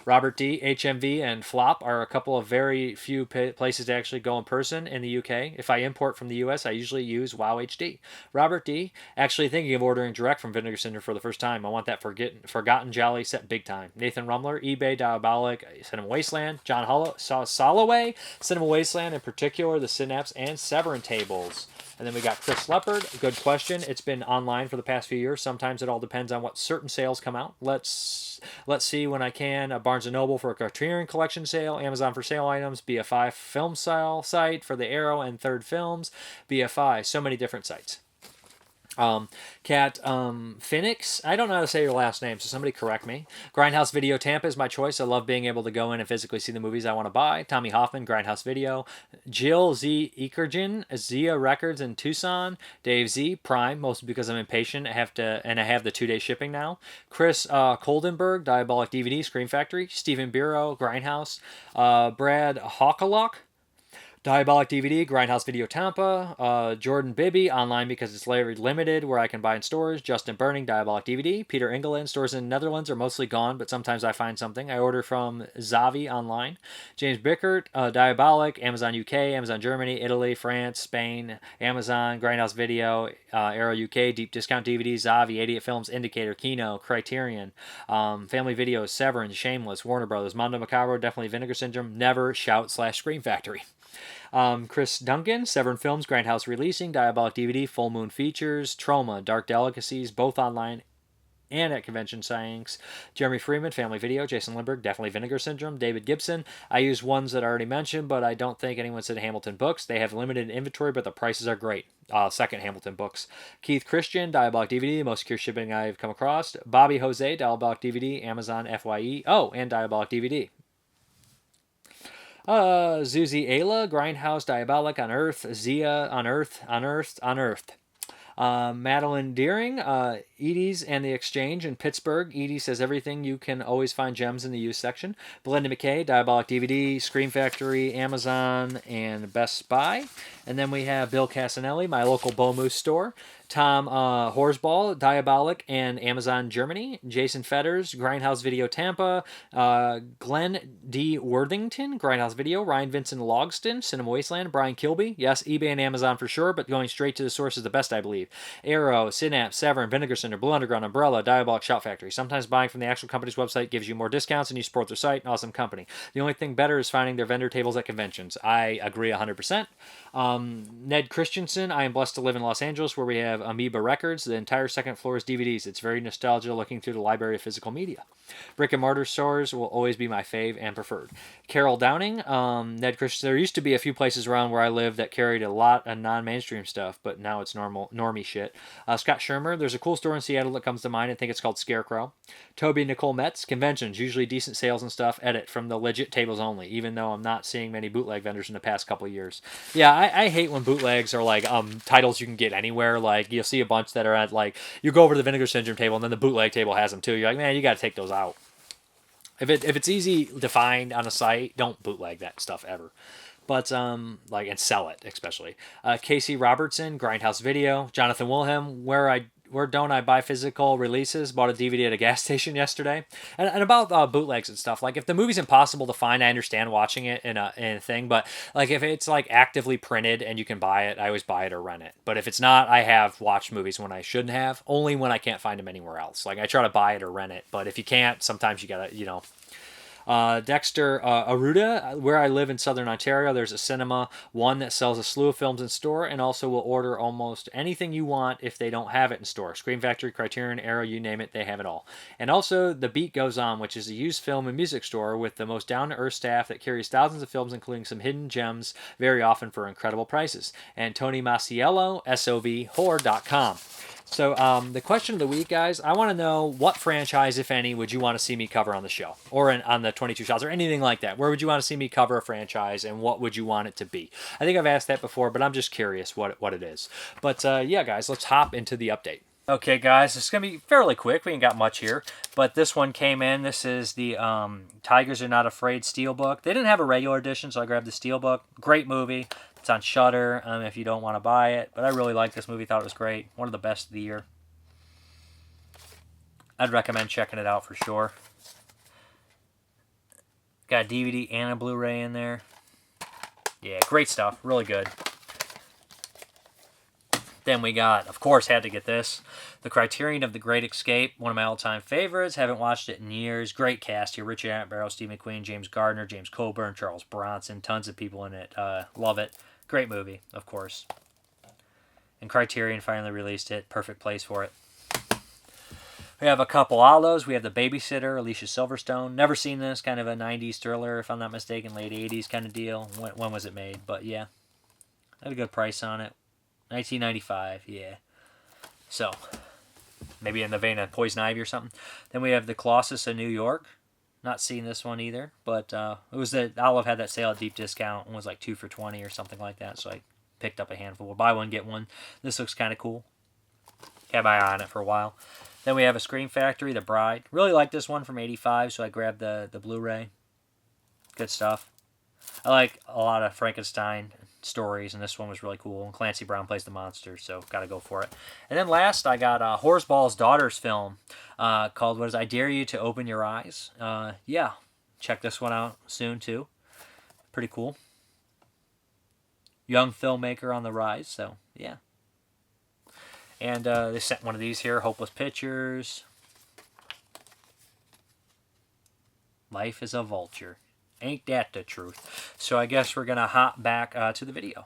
Robert D., HMV, and Flop are a couple of very few places to actually go in person in the UK. If I import from the US, I usually use Wow HD. Robert D., actually thinking of ordering direct from Vinegar Syndrome for the first time. I want that Forgotten Jolly set big time. Nathan Rumler, eBay, Diabolic, Cinema Wasteland, John Soloway, Cinema Wasteland, in particular, the Synapse and Severin tables. And then we got Chris Leopard. Good question. It's been online for the past few years. Sometimes it all depends on what certain sales come out. Let's see when I can. Barnes & Noble for a Criterion Collection sale. Amazon for sale items. BFI film sale site for the Arrow and Third Films. BFI. So many different sites. Cat Phoenix. I don't know how to say your last name, so somebody correct me. Grindhouse Video Tampa is my choice. I love being able to go in and physically see the movies I want to buy. Tommy Hoffman, Grindhouse Video. Jill Z. Ekergen, Zia Records in Tucson. Dave Z. Prime, mostly because I'm impatient. I have the 2-day shipping now. Chris Coldenberg, Diabolic DVD, Scream Factory. Stephen Bureau, Grindhouse. Brad Hawkalock, Diabolic DVD, Grindhouse Video Tampa, Jordan Bibby, online because it's limited, where I can buy in stores. Justin Burning, Diabolic DVD. Peter England, stores in the Netherlands are mostly gone, but sometimes I find something. I order from Zavi online. James Bickert, Diabolic, Amazon UK, Amazon Germany, Italy, France, Spain, Amazon, Grindhouse Video, Arrow UK, Deep Discount DVD, Zavi, 88 Films, Indicator, Kino, Criterion, Family Videos, Severance, Shameless, Warner Brothers, Mondo Macabro, Definitely Vinegar Syndrome, Never, Shout / Scream Factory. Chris Duncan, Severn Films, Grindhouse Releasing, Diabolic DVD, Full Moon Features, Troma, Dark Delicacies, both online and at convention signings. Jeremy Freeman, Family Video, Jason Lindbergh, Definitely Vinegar Syndrome, David Gibson. I use ones that I already mentioned, but I don't think anyone said Hamilton Books. They have limited inventory, but the prices are great. Second Hamilton Books. Keith Christian, Diabolic DVD, most secure shipping I've come across. Bobby Jose, Diabolic DVD, Amazon FYE. Oh, and Diabolic DVD. Zuzi Ayla, Grindhouse, Diabolic, Unearthed, Zia, Unearthed. Madeline Deering, Edie's and the Exchange in Pittsburgh. Edie says everything you can always find gems in the used section. Belinda McKay, Diabolic DVD, Scream Factory, Amazon, and Best Buy. And then we have Bill Casanelli, my local Bo Moose store. Tom Horsball, Diabolic, and Amazon Germany. Jason Fetters, Grindhouse Video Tampa. Glenn D. Worthington, Grindhouse Video. Ryan Vincent Logston, Cinema Wasteland. Brian Kilby, yes, eBay and Amazon for sure, but going straight to the source is the best, I believe. Arrow, Synapse, Severn, Vinegar Center, Blue Underground, Umbrella, Diabolic, Shout Factory. Sometimes buying from the actual company's website gives you more discounts and you support their site. Awesome company. The only thing better is finding their vendor tables at conventions. I agree 100%. Ned Christensen, I am blessed to live in Los Angeles where we have Amoeba Records. The entire second floor is DVDs. It's very nostalgia looking through the library of physical media. Brick and mortar stores will always be my fave and preferred. Carol Downing, Ned Christensen. There used to be a few places around where I live that carried a lot of non-mainstream stuff, but now it's normie shit. Scott Shermer, there's a cool store in Seattle that comes to mind. I think it's called Scarecrow. Toby Nicole Metz, conventions, usually decent sales and stuff. Edit from the legit tables only, even though I'm not seeing many bootleg vendors in the past couple of years. Yeah, I hate when bootlegs are like titles you can get anywhere. Like you'll see a bunch that are at like you go over to the Vinegar Syndrome table and then the bootleg table has them too. You're like, man, you got to take those out. If it's easy to find on a site, don't bootleg that stuff ever. But and sell it especially. Casey Robertson, Grindhouse Video. Jonathan Wilhelm, where don't I buy physical releases? Bought a DVD at a gas station yesterday. And about bootlegs and stuff. Like if the movie's impossible to find, I understand watching it in a thing. But like if it's like actively printed and you can buy it, I always buy it or rent it. But if it's not, I have watched movies when I shouldn't have. Only when I can't find them anywhere else. Like I try to buy it or rent it. But if you can't, sometimes you gotta, Dexter Aruda, where I live in Southern Ontario, there's a Cinema One that sells a slew of films in store and also will order almost anything you want if they don't have it in store. Scream Factory, Criterion, Arrow, you name it, they have it all. And also The Beat Goes On, which is a used film and music store with the most down-to-earth staff that carries thousands of films, including some hidden gems, very often for incredible prices. And Tony Masiello, SOVHorror.com. So the question of the week, guys, I want to know what franchise, if any, would you want to see me cover on the show or on the 22 Shots or anything like that? Where would you want to see me cover a franchise and what would you want it to be? I think I've asked that before, but I'm just curious what it is. But yeah, guys, let's hop into the update. Okay, guys, it's going to be fairly quick. We ain't got much here, but this one came in. This is the Tigers Are Not Afraid Steelbook. They didn't have a regular edition, so I grabbed the Steelbook. Great movie. It's on Shudder if you don't want to buy it. But I really liked this movie. Thought it was great. One of the best of the year. I'd recommend checking it out for sure. Got a DVD and a Blu-ray in there. Yeah, great stuff. Really good. Then we got, of course, had to get this. The Criterion of the Great Escape. One of my all-time favorites. Haven't watched it in years. Great cast here. Richard Attenborough, Steve McQueen, James Gardner, James Coburn, Charles Bronson. Tons of people in it. Love it. Great movie, of course. And Criterion finally released it. Perfect place for it. We have a couple Allos. We have The Babysitter, Alicia Silverstone. Never seen this. Kind of a 90s thriller, if I'm not mistaken. Late 80s kind of deal. When was it made? But yeah. Had a good price on it. 1995, yeah. So, maybe in the vein of Poison Ivy or something. Then we have the Colossus of New York. Not seen this one either, but it was that Olive had that sale at deep discount and was like 2 for $20 or something like that. So I picked up a handful. Buy one, get one. This looks kind of cool. Had my eye on it for a while. Then we have a Scream Factory, The Bride. Really like this one from '85, so I grabbed the Blu-ray. Good stuff. I like a lot of Frankenstein stories, and this one was really cool. And Clancy Brown plays the monster, so gotta go for it. And then last, I got Horseball's daughter's film called I Dare You to Open Your Eyes. Yeah, check this one out soon, too. Pretty cool. Young filmmaker on the rise, so yeah. And they sent one of these here, Hopeless Pictures. Life is a vulture. Ain't that the truth? So I guess we're going to hop back to the video.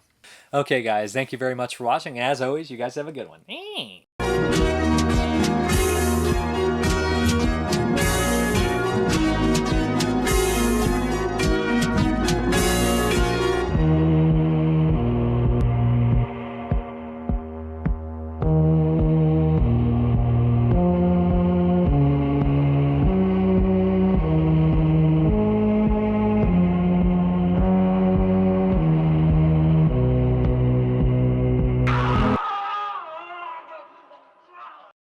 Okay, guys, thank you very much for watching. As always, you guys have a good one.